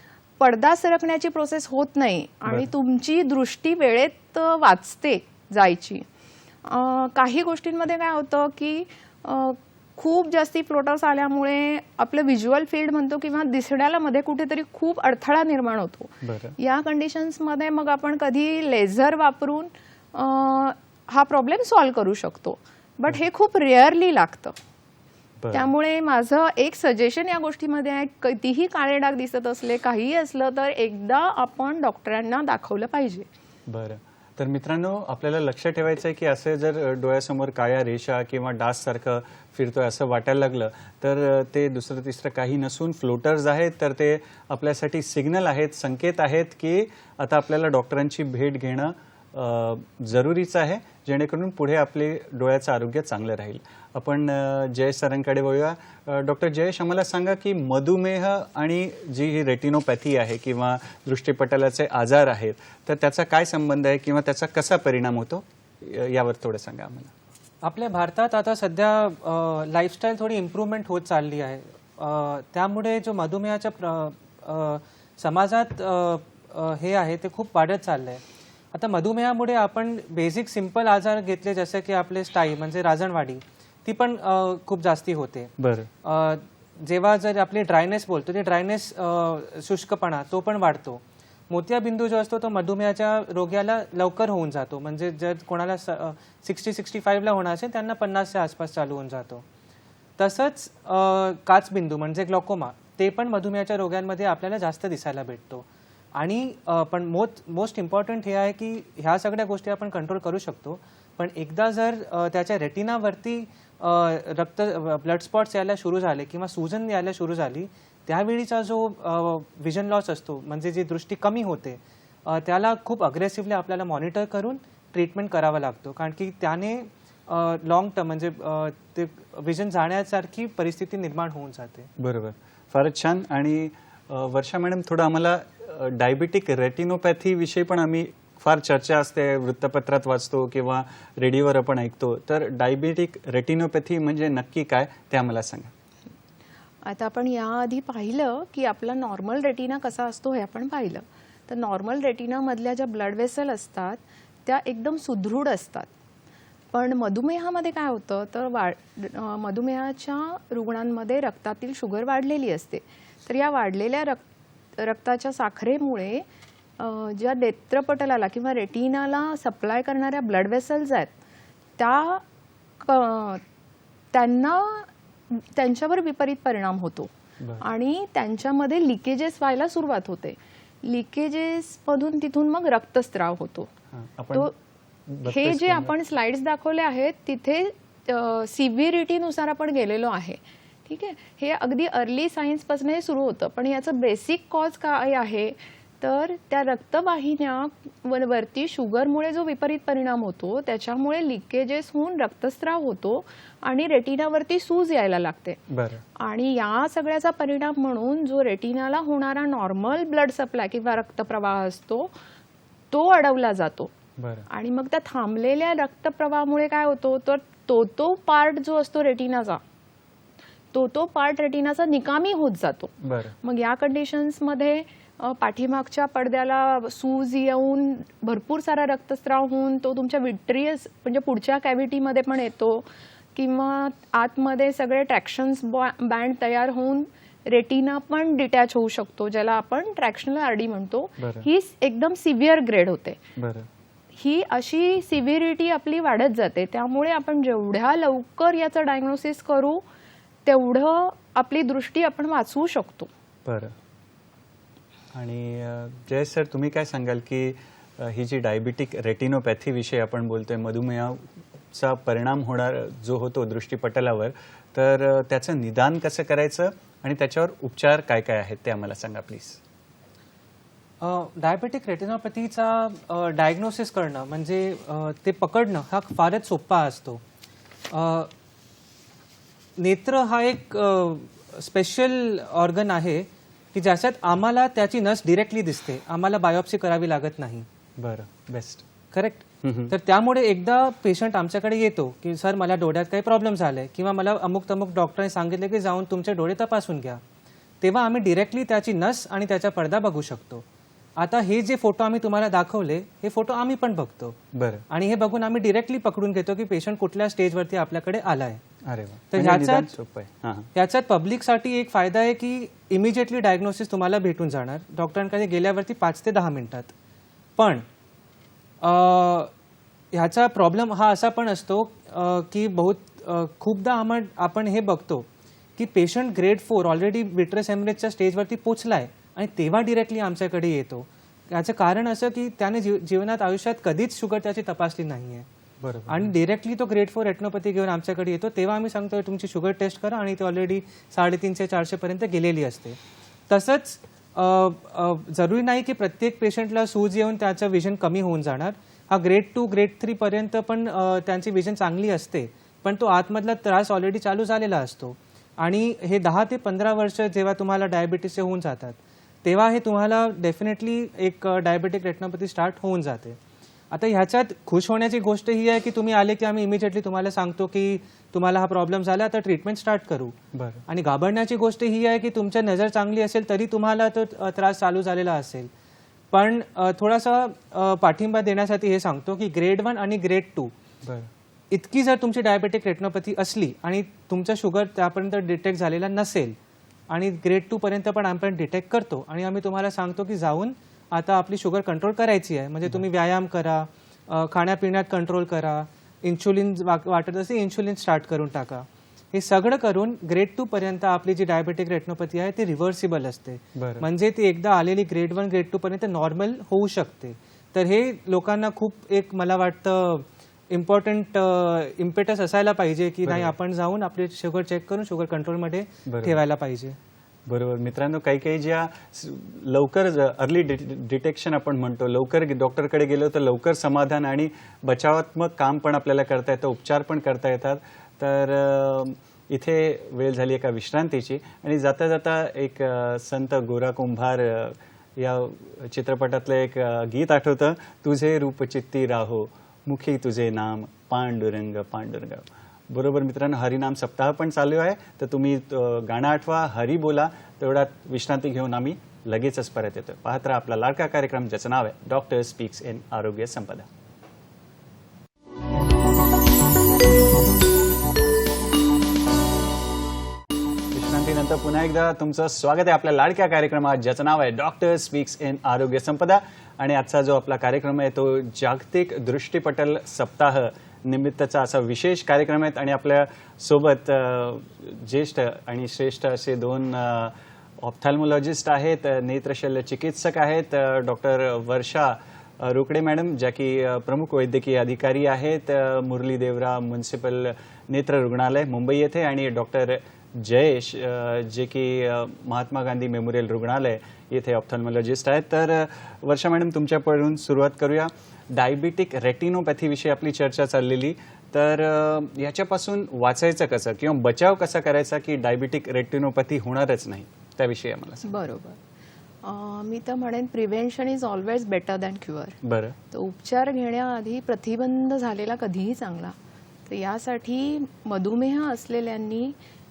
पडदा सरकण्याची प्रोसेस होत नाही आणि तुमची दृष्टी वेळेत वाचते जायची. काही गोष्टींमध्ये काय होतं की खूप जास्ती फ्लोटर्स आल्यामुळे आपलं व्हिज्युअल फील्ड म्हणतो किंवा दिसण्याला मध्ये कुठेतरी खूप अडथळा निर्माण होतो. या कंडिशन्समध्ये मग आपण कधी लेझर वापरून हा प्रॉब्लेम सॉल्व्ह करू शकतो, बट हे खूप रेअरली लागतं. त्यामुळे माझं एक सजेशन या गोष्टीमध्ये आहे, कितीही काळे डाग दिसत असले, काहीही असलं तर एकदा आपण डॉक्टरांना दाखवलं पाहिजे. बरं. तर मित्रांनो, आपल्याला लक्ष ठेवायचं आहे की असे जर डोळ्यासमोर काळ्या रेषा किंवा डास सारखं फिरतोय असं वाटायला लागलं तर ते दुसरं तिसरं काही नसून फ्लोटर्स आहेत. तर ते आपल्यासाठी सिग्नल आहेत, संकेत आहेत की आता आपल्याला डॉक्टरांची भेट घेणं जरुरीचं आहे, जेणेकरून पुढे आपले डोळ्याचं आरोग्य चांगलं राहील. आपण जयेश सरांकडे वळूया. डॉक्टर जयेश, आम्हाला सांगा की मधुमेह आणि जी ही रेटिनोपॅथी आहे किंवा दृष्टिपटलाचे आजार आहेत, तर त्याचा काय संबंध आहे किंवा त्याचा कसा परिणाम होतो, यावर थोडं सांगा आम्हाला. आपल्या भारतात आता सध्या लाईफस्टाईल थोडी इम्प्रूव्हमेंट होत चालली आहे. त्यामुळे जो मधुमेहाच्या समाजात हे आहे ते खूप वाढत चाललं आहे. आता मधुमेहामुळे आपण बेसिक सिंपल आजार घेतले, जसे की आपले स्टाई म्हणजे राजणवाडी, ती पण खूप जास्ती होते. जेव्हा जर आपली ड्रायनेस बोलतो, ते ड्रायनेस शुष्कपणा तो पण वाढतो. मोतियाबिंदू जो असतो तो मधुमेहाच्या रोग्याला लवकर होऊन जातो, म्हणजे जर कोणाला 60-65ला होणार असेल त्यांना 50च्या आसपास चालू होऊन जातो. तसंच काचबिंदू म्हणजे ग्लॉकोमा, ते पण मधुमेहाच्या रोग्यांमध्ये आपल्याला जास्त दिसायला भेटतो. आणि पण मोस्ट इम्पॉर्टंट हे आहे की ह्या सगळ्या गोष्टी आपण कंट्रोल करू शकतो, पण एकदा जर त्याच्या रेटिनावरती ब्लड स्पॉट्स यायला सुरू झाले किंवा सूजन यायला सुरू झाली, त्यावेळीचा जो विजन लॉस असतो, म्हणजे जी दृष्टी कमी होते, त्याला खूप अग्रेसिव्हली आपल्याला मॉनिटर करून ट्रीटमेंट करावं लागतो, कारण की त्याने लॉंग टर्म म्हणजे ते विजन जाण्यासारखी परिस्थिती निर्माण होऊन जाते. बरोबर, फारच छान. आणि वर्षा मॅडम, थोडं आम्हाला डायबिटिक रेटिनोपॅथी विषयी पण आम्ही फार चर्चा असते, वृत्तपत्रात वाचतो किंवा रेडिओवर आपण ऐकतो, तर डायबिटिक रेटिनोपॅथी म्हणजे नक्की काय ते आम्हाला सांगा. आता आपण याआधी पाहिलं की आपला नॉर्मल रेटिना कसा असतो हे आपण पाहिलं. तर नॉर्मल रेटिनामधल्या ज्या ब्लड वेसल असतात त्या एकदम सुदृढ असतात. पण मधुमेहामध्ये काय होतं, तर मधुमेहाच्या रुग्णांमध्ये रक्तातील शुगर वाढलेली असते. तर या वाढलेल्या रक्ताच्या साखरेमुळे ज्या नेत्रपटलाला किंवा रेटिनाला सप्लाय करणाऱ्या ब्लड वेसल्स आहेत त्यांच्यावर विपरीत परिणाम होतो आणि त्यांच्यामध्ये लिकेजेस व्हायला सुरुवात होते. लिकेजेस मधून तिथून मग रक्तस्राव होतो. तो हे जे आपण स्लाइड्स दाखवले आहेत तिथे सिव्हिरिटीनुसार आपण गेलेलो आहे. ठीक आहे, हे अगदी अर्ली सायन्स पासून हे सुरू होतं, पण याचं बेसिक कॉज काय आहे तर त्या रक्तवाहिन्या वरती शुगरमुळे जो विपरीत परिणाम होतो त्याच्यामुळे लिकेजेस होऊन रक्तस्राव होतो आणि रेटिनावरती सूज यायला लागते. आणि या सगळ्याचा परिणाम म्हणून जो रेटिनाला होणारा नॉर्मल ब्लड सप्लाय किंवा रक्तप्रवाह असतो तो अडवला जातो. आणि मग त्या थांबलेल्या रक्तप्रवाहामुळे काय होतो तर तो पार्ट जो असतो रेटिनाचा तो पार्ट रेटिनाचा निकामी होत जातो. मग या कंडिशन्समध्ये पाठीमागच्या पडद्याला सूज येऊन भरपूर सारा रक्तस्राव होऊन तो तुमच्या विट्रियस म्हणजे पुढच्या कॅव्हिटीमध्ये पण येतो किंवा आतमध्ये सगळे ट्रॅक्शन्स बँड तयार होऊन रेटिना पण डिटॅच होऊ शकतो, ज्याला आपण ट्रॅक्शनल आरडी म्हणतो. ही एकदम सिव्हिअर ग्रेड होते. ही अशी सिव्हिरिटी आपली वाढत जाते. त्यामुळे आपण जेवढ्या लवकर याचं डायग्नोसिस करू तेवढं आपली दृष्टी आपण वाचवू शकतो. आणि जयेश सर, तुम्ही काय सांगाल की ही जी डायबिटिक रेटिनोपॅथी विषयी आपण बोलतोय, मधुमेहाचा परिणाम होणार जो होतो दृष्टीपटलावर, तर त्याचं निदान कसं करायचं आणि त्याच्यावर उपचार काय काय आहेत ते आम्हाला सांगा प्लीज. डायबेटिक रेटिनोपॅथीचा डायग्नोसिस करणं म्हणजे ते पकडणं हा फारच सोपा असतो. नेत्र हा एक स्पेशल ऑर्गन आहे की ज्याच्यात आम्हाला त्याची नस डिरेक्टली दिसते, आम्हाला बायोप्सी करावी लागत नाही. Best, correct. तर त्यामुळे एकदा पेशंट आमच्याकडे येतो की सर मला डोळ्यात काही प्रॉब्लेम झाले किंवा मला अमुक तमुक डॉक्टरांनी सांगितले की जाऊन तुमचे डोळे तपासून घ्या, तेव्हा आम्ही डिरेक्टली त्याची नस आणि त्याचा पडदा बघू शकतो. आता हे जे फोटो आम्ही तुम्हाला दाखवले हे फोटो आम्ही पण बघतो आणि हे बघून आम्ही डिरेक्टली पकडून घेतो की पेशंट कुठल्या स्टेजवरती आपल्याकडे आलाय. तर ह्याच्यात पब्लिकसाठी एक फायदा आहे की इमिजिएटली डायग्नोसिस तुम्हाला भेटून जाणार डॉक्टरांकडे गेल्यावरती 5 ते 10 मिनिटात. पण ह्याचा प्रॉब्लेम हा असा पण असतो की खूपदा आपण हे बघतो की पेशंट ग्रेड 4 ऑलरेडी विट्रस हेमरेजच्या स्टेजवरती पोचलाय आणि तेव्हा डिरेक्टली आमच्याकडे येतो. याचं कारण असं की त्याने जीवनात आयुष्यात कधीच शुगर त्याची तपासली नाहीये आणि डिरेक्टली तो ग्रेड 4 रेटिनोपॅथी घेऊन आमच्याकडे येतो. तेव्हा आम्ही सांगतो तुमची शुगर टेस्ट करा आणि ती ऑलरेडी 350-400 पर्यंत गेलेली असते. तसंच जरुरी नाही की प्रत्येक पेशंटला सूज येऊन त्याचं विजन कमी होऊन जाणार. हा ग्रेड 2 ग्रेड 3 पर्यंत पण त्यांची विजन चांगली असते, पण तो आतमधला त्रास ऑलरेडी चालू झालेला असतो. आणि हे 10 ते 15 वर्ष जेव्हा तुम्हाला डायबिटीसचे होऊन जातात तेव्हा हे तुम्हाला डेफिनेटली एक डायबेटिक रेटिनोपॅथी स्टार्ट होऊन जाते. आता ह्याच्यात खुश होण्याची गोष्ट ही आहे की तुम्ही आले की आम्ही इमिजिएटली तुम्हाला सांगतो की तुम्हाला हा प्रॉब्लेम झाला, आता ट्रीटमेंट स्टार्ट करू. आणि घाबरण्याची गोष्ट ही आहे की तुमच्या नजर चांगली असेल तरी तुम्हाला तो त्रास चालू झालेला असेल. पण थोडासा पाठिंबा देण्यासाठी हे सांगतो की ग्रेड 1 आणि ग्रेड 2 इतकी जर तुमची डायबेटिक रेटिनोपॅथी असली आणि तुमचं शुगर त्यापर्यंत डिटेक्ट झालेला नसेल आणि ग्रेड 2 पर्यंत पण आपण डिटेक्ट करतो आणि आम्ही तुम्हाला सांगतो की जाऊन आता आपली शुगर कंट्रोल करायची आहे, म्हणजे तुम्ही व्यायाम करा, खाण्यापिण्यात कंट्रोल करा, इन्शुलिन वाटत असेल इन्शुलिन स्टार्ट करून टाका. हे सगळं करून ग्रेड 2 पर्यंत आपली जी डायबेटिक रेटिनोपॅथी आहे ती रिव्हर्सिबल असते. म्हणजे ती एकदा आलेली ग्रेड 1 ग्रेड 2 पर्यंत नॉर्मल होऊ शकते. तर हे लोकांना खूप एक मला वाटतं इम्पॉर्टंट इम्पेटस असायला पाहिजे की नाही आपण जाऊन आपले शुगर चेक करून शुगर कंट्रोलमध्ये ठेवायला पाहिजे. बरोबर. मित्रांनो, काही ज्या लवकर अर्ली डिटेक्शन आपण म्हणतो, लवकर डॉक्टरकडे गेलो तर लवकर समाधान आणि बचावात्मक काम पण आपल्याला करता येतं, उपचार पण करता येतात. तर इथे वेळ झाली एका विश्रांतीची आणि जाता जाता एक संत गोरा कुंभार या चित्रपटातलं एक गीत आठवतं, तुझे रूप चित्ती राहो मुखी तुझे नाम पांडुरंग पांडुरंग. बरोबर मित्रांनो, हरिनाम सप्ताह पण चालू आहे, तर तुम्ही गाणं आठवा, हरी बोला. तेवढ्यात विश्रांती घेऊन आम्ही लगेचच परत येतो. पाहत राहा आपला लाडका कार्यक्रम ज्याचं नाव आहे डॉक्टर स्पीक्स इन आरोग्य संपदा. विश्रांतीनंतर पुन्हा एकदा तुमचं स्वागत आहे आपल्या लाडक्या कार्यक्रमात, ज्याचं नाव आहे डॉक्टर स्पीक्स इन आरोग्य संपदा. आणि आजचा जो आपला कार्यक्रम आहे तो जागतिक दृष्टिपटल सप्ताह निमित्तचा असा विशेष कार्यक्रम आहे. आणि आपल्या सोबत ज्येष्ठ आणि श्रेष्ठ असे दोन ऑप्थॅल्मॉलॉजिस्ट आहेत, नेत्रशल्य चिकित्सक आहेत. डॉक्टर वर्षा रोकडे मॅडम, ज्या की प्रमुख वैद्यकीय अधिकारी आहेत मुरली देवरा म्युनिसिपल नेत्र रुग्णालय मुंबई येथे, आणि डॉक्टर जयेश जे की महात्मा गांधी मेमोरियल रुग्णालय येथे ऑप्थॅल्मॉलॉजिस्ट आहेत. तर वर्षा मॅडम, तुमच्याकडून सुरुवात करूया. डायबिटिक रेटिनोपॅथीविषयी आपली चर्चा चाललेली, तर याच्यापासून वाचायचं कसं किंवा बचाव कसा करायचा की डायबिटिक रेटिनोपॅथी होणारच नाही, त्याविषयी आम्हाला सांगा. बरोबर. मी तर म्हणेन prevention is always better than cure. बरं. तर उपचार घेण्याआधी प्रतिबंध झालेला कधीही चांगला. तर यासाठी मधुमेह असलेल्यांनी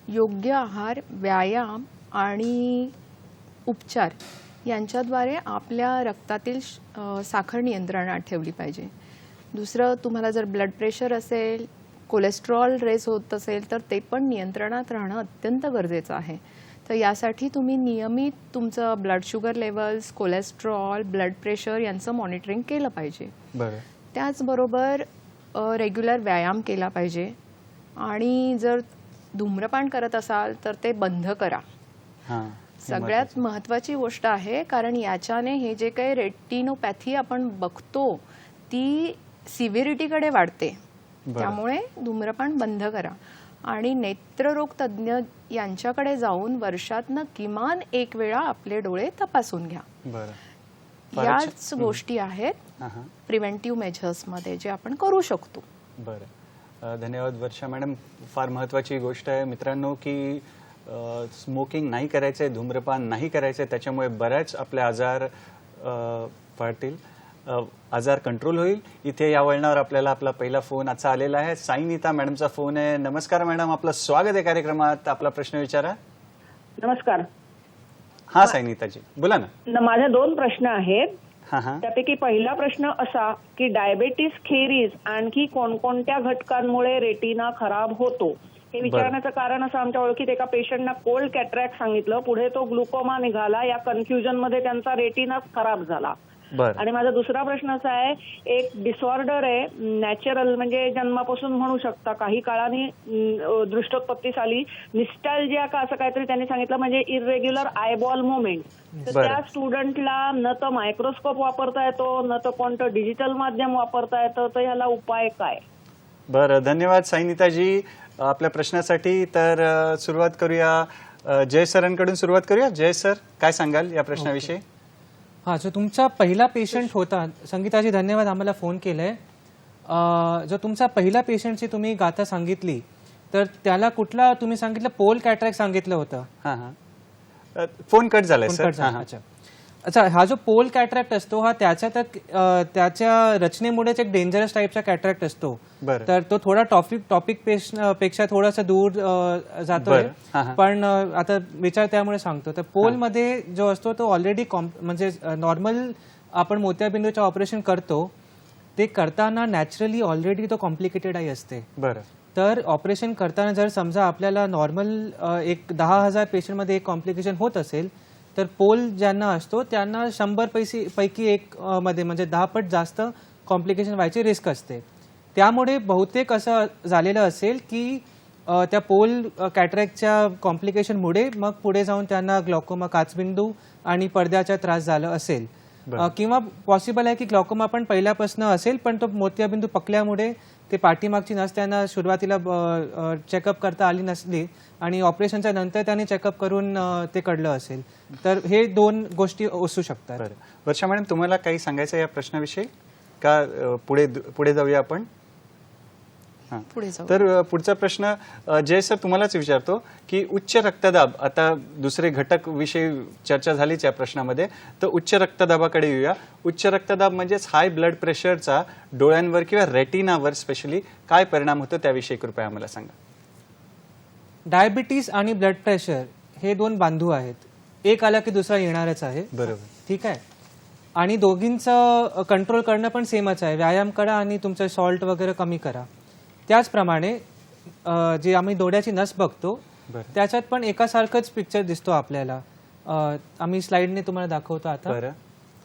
योग्य आहार, व्यायाम आणि उपचार यांच्याद्वारे आपल्या रक्तातील साखर नियंत्रणात ठेवली पाहिजे. दुसरं, तुम्हाला जर ब्लड प्रेशर असेल, कोलेस्ट्रॉल रेस होत असेल, तर ते पण नियंत्रणात राहणं अत्यंत गरजेचं आहे. तर यासाठी तुम्ही नियमित तुमचं blood sugar levels, cholesterol, blood pressure यांचं मॉनिटरिंग केलं पाहिजे. बरं. त्याचबरोबर रेग्युलर व्यायाम केला पाहिजे. आणि जर धूम्रपान करत असाल तर ते बंद करा. हां. सगळ्यात महत्त्वाची गोष्ट आहे, कारण याच्याने हे जे काही रेटिनोपॅथी आपण बघतो ती सिव्हिरिटीकडे वाढते. त्यामुळे धूम्रपान बंद करा. आणि नेत्ररोग तज्ज्ञ यांच्याकडे जाऊन वर्षातनं किमान एक वेळा आपले डोळे तपासून घ्या. बरं. याच गोष्टी आहेत प्रिव्हेंटिव्ह मेजर्समध्ये जे आपण करू शकतो. बरं. धन्यवाद वर्षा मॅडम. फार महत्त्वाची गोष्ट आहे मित्रांनो की स्मोकिंग नाही करायचं आहे, धूम्रपान नाही करायचं आहे. त्याच्यामुळे बऱ्याच आपले आजार वाढतील, आजार कंट्रोल होईल. इथे या वळणावर आपल्याला आपला पहिला फोन आजचा आलेला आहे. साईनीता मॅडमचा फोन आहे. नमस्कार मॅडम, आपलं स्वागत आहे कार्यक्रमात. आपला प्रश्न विचारा. नमस्कार. हा साईनीताजी, बोला ना. माझे दोन प्रश्न आहेत. हा हा. त्यापैकी पहिला प्रश्न असा की डायबेटीस खेरीज आणखी कोणकोणत्या घटकांमुळे रेटिना खराब होतो, हे विचारण्याचं कारण असं, आमच्या ओळखीत एका पेशंटना कोल्ड कॅटरॅक्ट सांगितलं, पुढे तो ग्लुकोमा निघाला. या कन्फ्युजन मध्ये त्यांचा रेटिना खराब झाला. आणि माझा दुसरा प्रश्न असा आहे, एक डिसऑर्डर आहे नॅचरल, म्हणजे जन्मापासून म्हणू शकता, काही काळाने दृष्टोत्पत्तीस आली, निस्टॅल्जिया का असं काहीतरी त्यांनी सांगितलं, म्हणजे इरेग्युलर आयबॉल मुवमेंट. तर त्या स्टुडंटला न तर मायक्रोस्कोप वापरता येतो, न तर कोणतं डिजिटल माध्यम वापरता येतं, तर ह्याला उपाय काय? बरं, धन्यवाद साईनीताजी आपल्या प्रश्नासाठी. तर सुरुवात करूया, जय सरांकडून सुरुवात करूया. जय सर, काय सांगाल या प्रश्नाविषयी? हां, जो तुमचा पहिला पेशंट होता, संगीताजी धन्यवाद आम्हाला फोन केलाय. जो तुमचा पहिला पेशंटची तुम्ही गाथा सांगितली, तर त्याला कुठला तुम्ही सांगितलं, पोल कॅटरॅक्ट सांगितलं होतं? हां हां, फोन कट झालाय सर. अच्छा, हा जो पोल कॅटरॅक्ट असतो हा त्याच्या रचनेमुळेच एक डेंजरस टाईपचा कॅटरॅक्ट असतो. तर तो थोडा टॉपिक पेक्षा थोडासा दूर जातोय, पण आता विचार त्यामुळे सांगतो. तर पोल मध्ये जो असतो तो ऑलरेडी म्हणजे नॉर्मल आपण मोत्याबिंदूचे ऑपरेशन करतो, ते करताना नॅचरली ऑलरेडी तो कॉम्प्लिकेटेड आई असते. तर ऑपरेशन करताना जर समजा आपल्याला नॉर्मल एक 10,000 पेशंटमध्ये एक कॉम्प्लिकेशन होत असेल, तर पोल ज्यांना असतो त्यांना 100 पैकी एक मध्ये म्हणजे 10 पट जास्त कॉम्प्लिकेशन व्हायची रिस्क असते. त्यामुळे बहुतेक असं झालेलं असेल की त्या पोल कॅटरॅक्टच्या कॉम्प्लिकेशनमुळे मग पुढे जाऊन त्यांना ग्लॉकोमा, काचबिंदू आणि पडद्याचा त्रास झाला असेल. किंवा पॉसिबल आहे की ग्लॉकोमा पण पहिल्यापासून असेल, पण तो मोतियाबिंदू पकल्यामुळे ते पाठीमागची नस त्यांना सुरुवातीला चेकअप करता आली नसली आणि ऑपरेशनच्या नंतर त्यांनी चेकअप करून ते कळलं असेल. तर हे दोन गोष्टी असू शकतात. वर्षा मॅडम, तुम्हाला काही सांगायचं या प्रश्नाविषयी का पुढे जाऊया आपण? तर पुढचा प्रश्न जय सर तुम्हालाच विचारतो की उच्च रक्तदाब, आता दुसरे घटक विषयी चर्चा झालीच या प्रश्नामध्ये, तर उच्च रक्तदाबाकडे येऊया. उच्च रक्तदाब म्हणजेच हाय ब्लड प्रेशरचा डोळ्यांवर किंवा रेटिनावर स्पेशली काय परिणाम होतो त्याविषयी कृपया आम्हाला सांगा. डायबिटीस आणि ब्लड प्रेशर हे दोन बांधू आहेत, एक आला की दुसरा येणारच आहे. बरोबर, ठीक आहे. आणि दोघींचं कंट्रोल करणं पण सेमच आहे, व्यायाम करा आणि तुमचं सॉल्ट वगैरे कमी करा. त्याचप्रमाणे जे आम्ही डोळ्याची नस बघतो त्याच्यात पण एकासारखंच पिक्चर दिसतो आपल्याला. आम्ही स्लाइडने तुम्हाला दाखवतो आता बरं.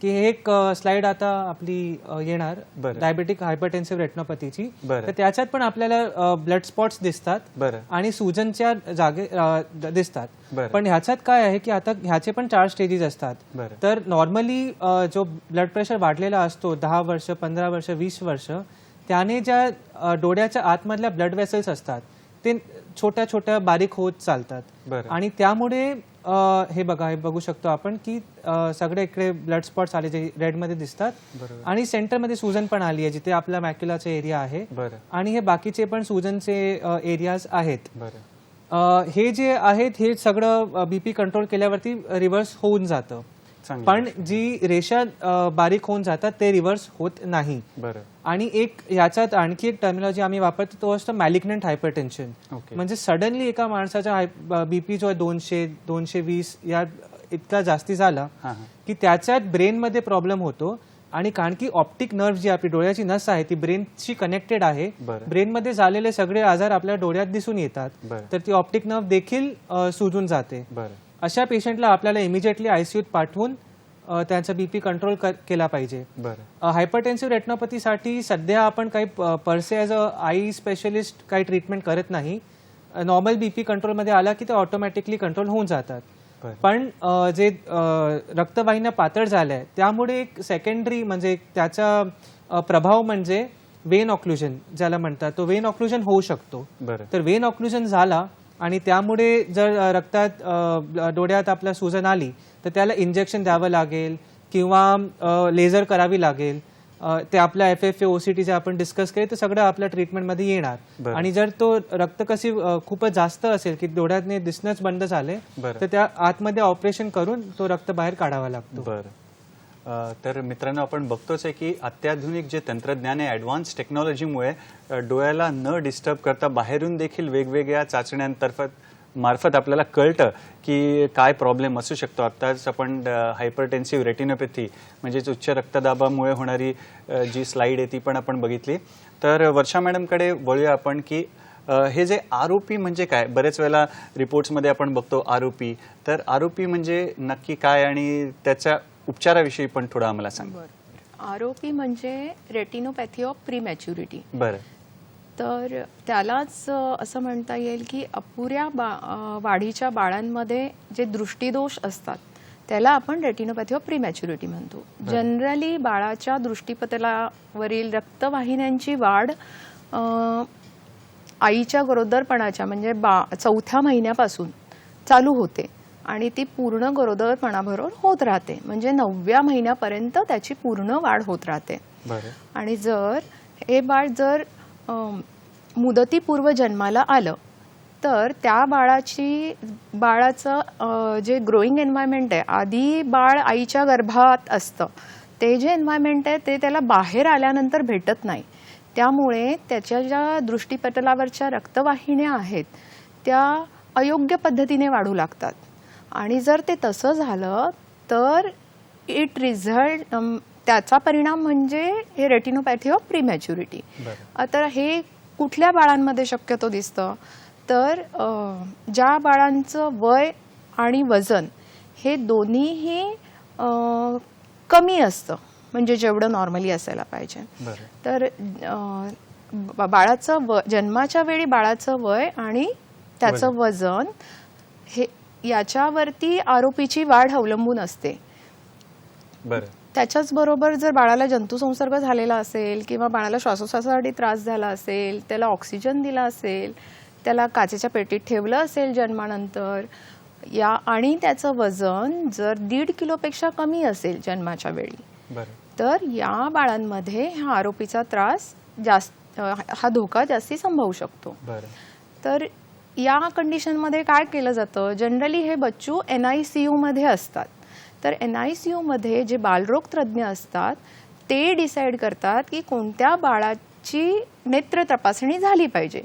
की हे एक स्लाइड आता आपली येणार बरं. डायबेटिक हायपरटेन्सिव्ह रेटिनोपॅथीची. बरं. तर त्याच्यात पण आपल्याला ब्लड स्पॉट्स दिसतात बरं. आणि सुजनच्या जागे दिसतात. बरं. पण ह्याच्यात काय आहे की आता ह्याचे पण 4 स्टेजेस असतात. बरं. तर नॉर्मली जो ब्लड प्रेशर वाढलेला असतो 10 वर्ष 15 वर्ष 20 वर्ष, त्याने ज्या डोळ्याच्या आतमधल्या ब्लड वेसल्स असतात ते छोट्या छोट्या बारीक होत चालतात. बरं. आणि त्यामुळे हे बघू शकतो आपण की सगळे इकडे ब्लड स्पॉट्स आले जे रेडमध्ये दिसतात. आणि सेंटरमध्ये सुजन पण आली आहे जिथे आपला मॅक्युलाचा एरिया आहे. बरं. आणि हे बाकीचे पण सुजनचे एरियाज आहेत. बरं. हे जे आहेत हे सगळं बीपी कंट्रोल केल्यावरती रिव्हर्स होऊन जातं. चांगलं. पण जी रेषा बारीक होऊन जातात ते रिव्हर्स होत नाही. बरं. आणि एक ह्याच्यात आणखी एक टर्मिनॉलॉजी आम्ही वापरतो तो असतो मॅलिग्नंट हायपरटेन्शन. ओके. म्हणजे सडनली एका माणसाचा बीपी जो आहे 200 220 या इतका जास्ती झाला हां. की त्याच्यात ब्रेनमध्ये प्रॉब्लेम होतो. आणि कारण की ऑप्टिक नर्व जी आपली डोळ्याची नस आहे ती ब्रेनशी कनेक्टेड आहे. बरं. ब्रेनमध्ये झालेले सगळे आजार आपल्या डोळ्यात दिसून येतात. बरं. तर ती ऑप्टिक नर्व देखील सुजून जाते. बरं. अशा पेशंटला आपल्याला इमिजिएटली आयसीयूत पाठवून त्यांचा बीपी कंट्रोल केला पाहिजे. बरं. हायपरटेन्सिव्ह रेटिनोपॅथीसाठी सध्या आपण काही परसे ॲज अ आय स्पेशलिस्ट काही ट्रीटमेंट करत नाही. नॉर्मल बीपी कंट्रोलमध्ये आला की ते ऑटोमॅटिकली कंट्रोल होऊन जातात. पण जे रक्तवाहिन्या पातळ झाल्या त्यामुळे एक सेकंडरी म्हणजे त्याचा प्रभाव म्हणजे वेन ऑक्लुजन ज्याला म्हणतात तो वेन ऑक्लुजन होऊ शकतो. बरं. तर वेन ऑक्लुजन झाला आणि त्यामुळे जर रक्तात डोळ्यात आपल्या सुजन आली तर त्याला इंजेक्शन द्यावं लागेल किंवा लेझर करावी लागेल. ते आपल्या FFA OCT जे आपण डिस्कस केले ते सगळं आपल्या ट्रीटमेंटमध्ये येणार. आणि जर तो रक्तकसी खूपच जास्त असेल की डोळ्यातने दिसणंच बंद झाले तर त्या आतमध्ये ऑपरेशन करून तो रक्त बाहेर काढावा लागतो. बरं. तर मित्रांनो आपण बघतोच आहे की अत्याधुनिक जे तंत्रज्ञान आहे ॲडव्हान्स टेक्नॉलॉजीमुळे डोळ्याला न डिस्टर्ब करता बाहेरून देखील वेगवेगळ्या मार्फत आपल्याला कळतं की काय प्रॉब्लेम असू शकतो. आत्ताच आपण हायपरटेन्सिव्ह रेटिनोपॅथी म्हणजेच उच्च रक्तदाबामुळे होणारी जी स्लाईड आहे ती पण आपण बघितली. तर वर्षा मॅडमकडे वळूया आपण की हे जे ROP म्हणजे काय. बरेच वेळेला रिपोर्ट्समध्ये आपण बघतो ROP. तर ROP म्हणजे नक्की काय आणि त्याच्या उपचाराविषयी पण थोडं आम्हाला सांगा. ROP म्हणजे रेटिनोपॅथी ऑफ प्रीमॅच्युरिटी. बरं. तर त्यालाच असं म्हणता येईल की अपुऱ्या वाढीच्या बाळांमध्ये जे दृष्टीदोष असतात त्याला आपण रेटिनोपॅथी ऑफ प्रीमॅच्युरिटी म्हणतो. जनरली बाळाच्या दृष्टीपटलावरील रक्तवाहिन्यांची वाढ आईच्या गरोदरपणाच्या म्हणजे 4थ्या महिन्यापासून चालू होते आणि ती पूर्ण गरोदरपणाबरोबर होत राहते. म्हणजे 9व्या महिन्यापर्यंत त्याची पूर्ण वाढ होत राहते. आणि जर हे बाळ जर मुदतीपूर्व जन्माला आलं तर त्या बाळाचं जे ग्रोईंग एन्व्हायरमेंट आहे आधी बाळ आईच्या गर्भात असतं ते जे एन्व्हायरमेंट आहे ते त्याला बाहेर आल्यानंतर भेटत नाही. त्यामुळे त्याच्या ज्या दृष्टीपटलावरच्या रक्तवाहिन्या आहेत त्या अयोग्य पद्धतीने वाढू लागतात. आणि जर ते तसं झालं तर त्याचा परिणाम म्हणजे हे रेटिनोपॅथी ऑफ प्रीमॅच्युरिटी. आता हे कुठल्या बाळांमध्ये शक्यतो दिसतं तर ज्या बाळांचं वय आणि वजन हे दोन्हीही कमी असतं म्हणजे जेवढं नॉर्मली असायला पाहिजे. तर बाळाचं जन्माच्या वेळी बाळाचं वय आणि त्याचं वजन हे याच्यावरती ROPची वाढ अवलंबून असते. त्याच्याच बरोबर जर बाळाला जंतुसंसर्ग झालेला असेल किंवा बाळाला श्वासोच्छवासासाठी त्रास झाला असेल त्याला ऑक्सिजन दिला असेल त्याला काचेच्या पेटीत ठेवलं असेल जन्मानंतर आणि त्याचं वजन जर 1.5 किलोपेक्षा कमी असेल जन्माच्या वेळी तर या बाळांमध्ये हा ROPचा त्रास जास्त हा धोका जास्ती संभवू शकतो. तर या कंडिशनमध्ये काय केलं जातं जनरली हे बच्चू NICU मध्ये असतात. तर NICU मध्ये जे बालरोग तज्ज्ञ असतात ते डिसाईड करतात की कोणत्या बाळाची नेत्र तपासणी झाली पाहिजे.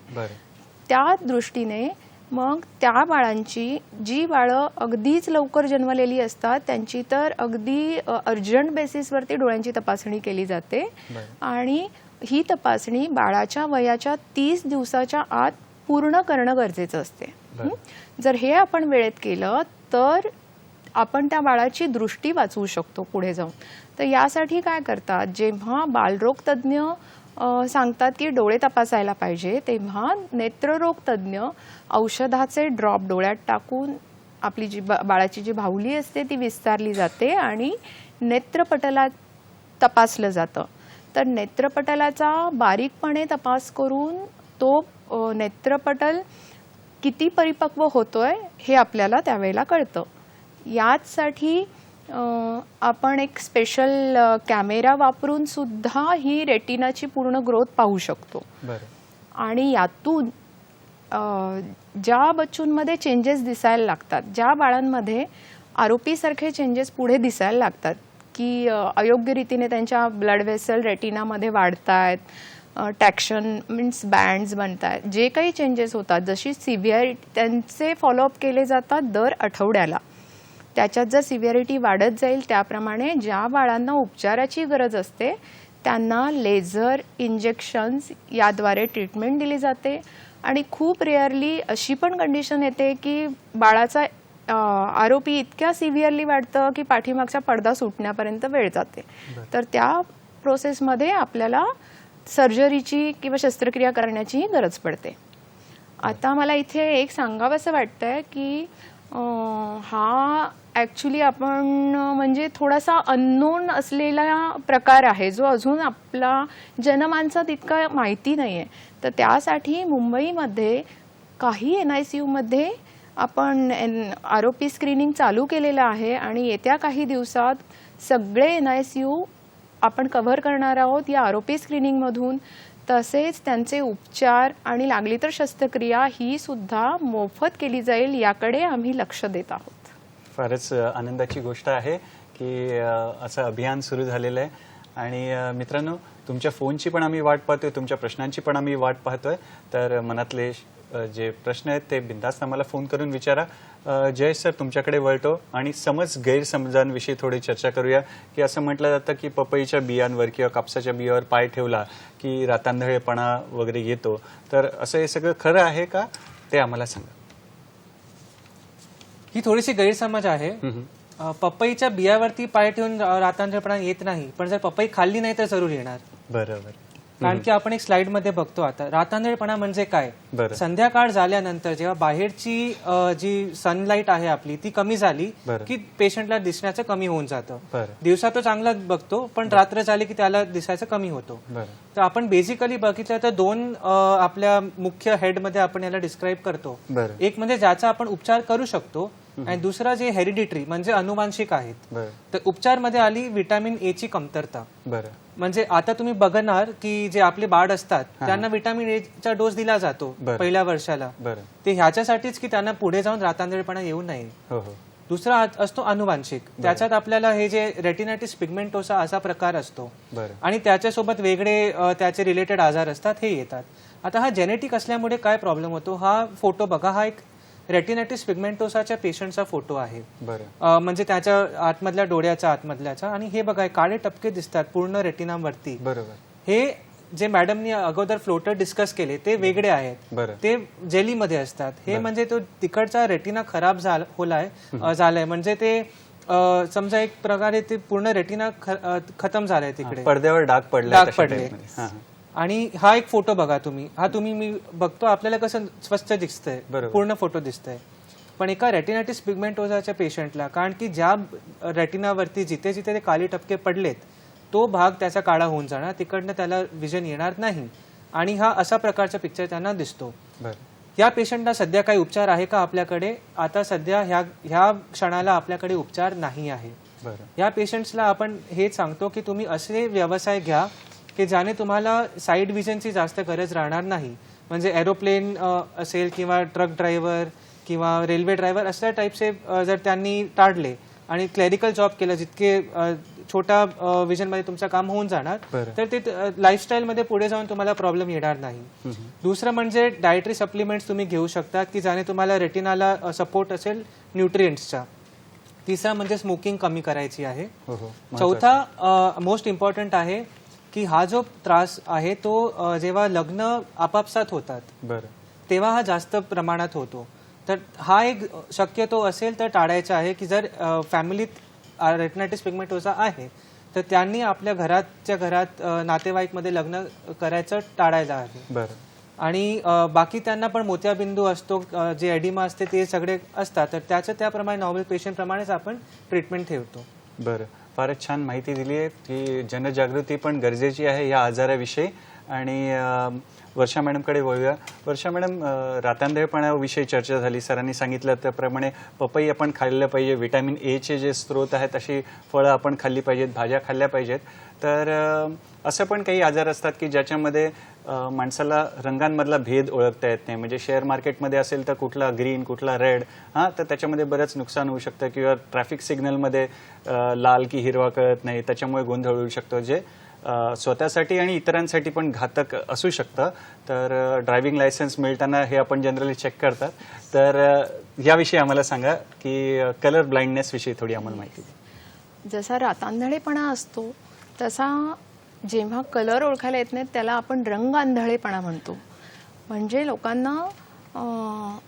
त्या दृष्टीने मग त्या बाळांची जी बाळं अगदीच लवकर जन्मलेली असतात त्यांची तर अगदी अर्जंट बेसिसवरती डोळ्यांची तपासणी केली जाते. आणि ही तपासणी बाळाच्या वयाच्या 30 दिवसाच्या आत पूर्ण करणं गरजेचं असते. जर हे आपण वेळेत केलं तर आपण त्या बाळाची दृष्टी वाचवू शकतो पुढे जाऊन. तर यासाठी काय करतात, जेव्हा बालरोग तज्ज्ञ सांगतात की डोळे तपासायला पाहिजे, तेव्हा नेत्ररोग तज्ज्ञ औषधाचे ड्रॉप डोळ्यात टाकून आपली जी बाळाची जी बाहुली असते ती विस्तारली जाते आणि नेत्रपटलात तपासलं जातं. तर नेत्रपटलाचा बारीकपणे तपास करून तो नेत्रपटल किती परिपक्व होतोय हे आपल्याला त्यावेळेला कळतं. याचसाठी आपण एक स्पेशल कॅमेरा वापरून सुद्धा ही रेटिनाची पूर्ण ग्रोथ पाहू शकतो. आणि यातून ज्या बच्चूंमध्ये चेंजेस दिसायला लागतात, ज्या बाळांमध्ये आरोपी सारखे चेंजेस पुढे दिसायला लागतात की अयोग्य रीतीने त्यांच्या ब्लड व्हेसल रेटिनामध्ये वाढतायत, टॅक्शन मीन्स बँड्स बनतायत, जे काही चेंजेस होतात, जशी सिव्हिअरिटी त्यांचे फॉलोअप केले जातात दर आठवड्याला. त्याच्यात जर सिव्हिअरिटी वाढत जाईल त्याप्रमाणे ज्या बाळांना उपचाराची गरज असते त्यांना लेझर इंजेक्शन्स याद्वारे ट्रीटमेंट दिली जाते. आणि खूप रेअरली अशी पण कंडिशन येते की बाळाचा आरोपी इतक्या सिव्हिअरली वाढतं की पाठीमागचा पडदा सुटण्यापर्यंत वेळ जाते. तर त्या प्रोसेसमध्ये आपल्याला सर्जरीची किंवा शस्त्रक्रिया करण्याची गरज पडते. आता मला इथे एक सांगावंसं वाटतंय की हा ॲक्च्युली आपण म्हणजे थोडासा अननोन असलेला प्रकार आहे जो अजून आपला जनमानसात इतका माहिती नाही आहे. तर त्यासाठी मुंबईमध्ये काही NICUमध्ये आपण आरोपी स्क्रीनिंग चालू केलेलं आहे आणि येत्या काही दिवसात सगळे NICU आपण कव्हर करणार आहोत या आरोपी स्क्रीनिंगमधून. तसेच त्यांचे उपचार आणि लागली तर शस्त्रक्रिया ही सुद्धा मोफत केली जाईल याकडे आम्ही लक्ष देत आहोत. फारच आनंदाची गोष्ट आहे की असं अभियान सुरू झालेलं आहे. आणि मित्रांनो, तुमच्या फोनची पण आम्ही वाट पाहतोय, तुमच्या प्रश्नांची पण आम्ही वाट पाहतोय. तर मनातले जे प्रश्न आहेत ते बिनधास्त आम्हाला फोन करून विचारा. जयेश सर, तुमच्याकडे वळतो आणि समज गैरसमजांविषयी थोडी चर्चा करूया. की असं म्हटलं जातं की पपईच्या बियांवर किंवा कापसाच्या बियावर पाय ठेवला की रातांधळेपणा वगैरे येतो. तर असं हे सगळं खरं आहे का, ते आम्हाला सांगा. ही थोडीशी गैरसमज आहे. पपईच्या बियावरती पाय ठेवून रातांधळेपणा येत नाही, पण जर पपई खाल्ली नाही तर जरूर येणार. बरोबर. कारण की आपण एक स्लाइड मध्ये बघतो आता रातांधळेपणा म्हणजे काय. बरं. संध्याकाळ झाल्यानंतर जेव्हा बाहेरची जी सनलाईट आहे आपली ती कमी झाली बरं. की पेशंटला दिसण्याचं कमी होऊन जातं. बरं. दिवसा तो चांगला बघतो पण रात्र झाली की त्याला दिसायचं कमी होतो. बरं. तर आपण बेसिकली बघितलं तर दोन आपल्या मुख्य हेडमध्ये आपण याला डिस्क्राईब करतो. बरं. एक म्हणजे ज्याचा आपण उपचार करू शकतो आणि दुसरा जे हेरिडिटरी म्हणजे अनुवांशिक आहेत. बरं. तर उपचार मध्ये आली व्हिटॅमिन ए ची कमतरता. बरं. म्हणजे आता तुम्ही बघणार की जे आपले बाळ असतात त्यांना व्हिटॅमिन ए चा डोस दिला जातो पहिल्या वर्षाला. बरं. ते ह्याच्यासाठीच की त्यांना पुढे जाऊन रातांधळेपणा येऊ नये. हो हो. दुसरा असतो अनुवांशिक. त्याच्यात आपल्याला हे जे रेटिनायटिस पिगमेंटोसा असा प्रकार असतो बरं. आणि त्याच्यासोबत वेगळे त्याचे रिलेटेड आजार असतात हे येतात. आता हा जेनेटिक असल्यामुळे काय प्रॉब्लेम होतो, हा फोटो बघा, हा एक रेटिनायटिस पिगमेंटोसाच्या पेशंटचा फोटो आहे. बरं. म्हणजे त्याच्या आतमधल्या डोळ्याचा आतमधल्याचा. आणि हे बघा काळे टपके दिसतात पूर्ण रेटिनावरती. बरोबर. हे जे मॅडमनी अगोदर फ्लोटर डिस्कस केले ते वेगळे आहेत. बरं. ते जेलीमध्ये असतात. हे म्हणजे तो तिकडचा रेटिना खराब झालाय म्हणजे ते समजा एक प्रकारे ते पूर्ण रेटिना खतम झालाय तिकडे, पडद्यावर डाग पडले. आणि हा एक फोटो बघा तुम्ही, हा तुम्ही मी बघतो आपल्याला कसं स्वच्छ दिसतंय, पूर्ण फोटो दिसतंय. पण एका रेटिनायटिस पिगमेंटोसाच्या पेशंटला, कारण की ज्या रेटिनावरती जिथे जिथे ते काळे टपके पडलेत तो भाग त्याचा काळा होऊन जाणार, तिकडनं त्याला विजन येणार नाही आणि हा असा प्रकारचा पिक्चर त्यांना दिसतो. या पेशंटला सध्या काही उपचार आहे का आपल्याकडे? आता सध्या ह्या क्षणाला आपल्याकडे उपचार नाही आहे. या पेशंट्सला आपण हेच सांगतो की तुम्ही असे व्यवसाय घ्या की ज्याने तुम्हाला साईड विजनची जास्त गरज राहणार नाही. म्हणजे एरोप्लेन असेल किंवा ट्रक ड्रायव्हर किंवा रेल्वे ड्रायव्हर अशा टाईपचे जर त्यांनी टाळले आणि क्लेरिकल जॉब केलं, जितके छोटा विजनमध्ये तुमचं काम होऊन जाणार, तर ते लाईफस्टाईलमध्ये पुढे जाऊन तुम्हाला प्रॉब्लेम येणार नाही. दुसरं म्हणजे डायटरी सप्लिमेंट्स तुम्ही घेऊ शकता की ज्याने तुम्हाला रेटिनाला सपोर्ट असेल न्यूट्रिएंट्सचा. तिसरा म्हणजे स्मोकिंग कमी करायची आहे. चौथा मोस्ट इम्पॉर्टंट आहे की हा जो त्रास आहे तो जेव्हा लग्न आपापसात होतात तेव्हा हा जास्त प्रमाणात होतो. तर हा एक शक्यतो असेल तर टाळायचा आहे की जर फॅमिलीत रेटिनायटिस पिगमेंटोसा आहे तर त्यांनी आपल्या घरात नातेवाईकमध्ये लग्न करायचं टाळायला हवे. बरं. आणि बाकी त्यांना पण मोत्याबिंदू असतो, जे एडिमा असते ते सगळे असतात, तर त्याप्रमाणे नॉर्मल पेशंटप्रमाणेच आपण ट्रीटमेंट ठेवतो. बरं, फारच छान माहिती दिली आहे की जनजागृती पण गरजेची आहे या आजाराविषयी. आणि वर्षा मॅडमकडे वळूया. वर्षा मॅडम, रातांधळेपणाविषयी चर्चा झाली. सरांनी सांगितलं त्याप्रमाणे पपई आपण खाल्लं पाहिजे, व्हिटॅमिन एचे जे स्रोत आहेत अशी फळं आपण खाल्ली पाहिजेत, भाज्या खाल्ल्या पाहिजेत. तर असं पण काही आजार असतात की ज्याच्यामध्ये माणसाला रंगांमधला भेद ओळखता येत नाही. म्हणजे शेअर मार्केटमध्ये असेल तर कुठला ग्रीन कुठला रेड, तर त्याच्यामध्ये बरंच नुकसान होऊ शकतं. किंवा ट्रॅफिक सिग्नलमध्ये लाल की हिरवा कळत नाही, त्याच्यामुळे गोंधळ होऊ शकतो, जे स्वतःसाठी आणि इतरांसाठी पण घातक असू शकतं. तर ड्रायव्हिंग लायसन्स मिळताना हे आपण जनरली चेक करतात. तर याविषयी आम्हाला सांगा की कलर ब्लाइंडनेस विषयी थोडी आम्हाला माहिती द्या. जसा रातांधळेपणा असतो तसा जेव्हा कलर ओळखायला येत नाहीत त्याला आपण रंग आंधळेपणा म्हणतो. म्हणजे लोकांना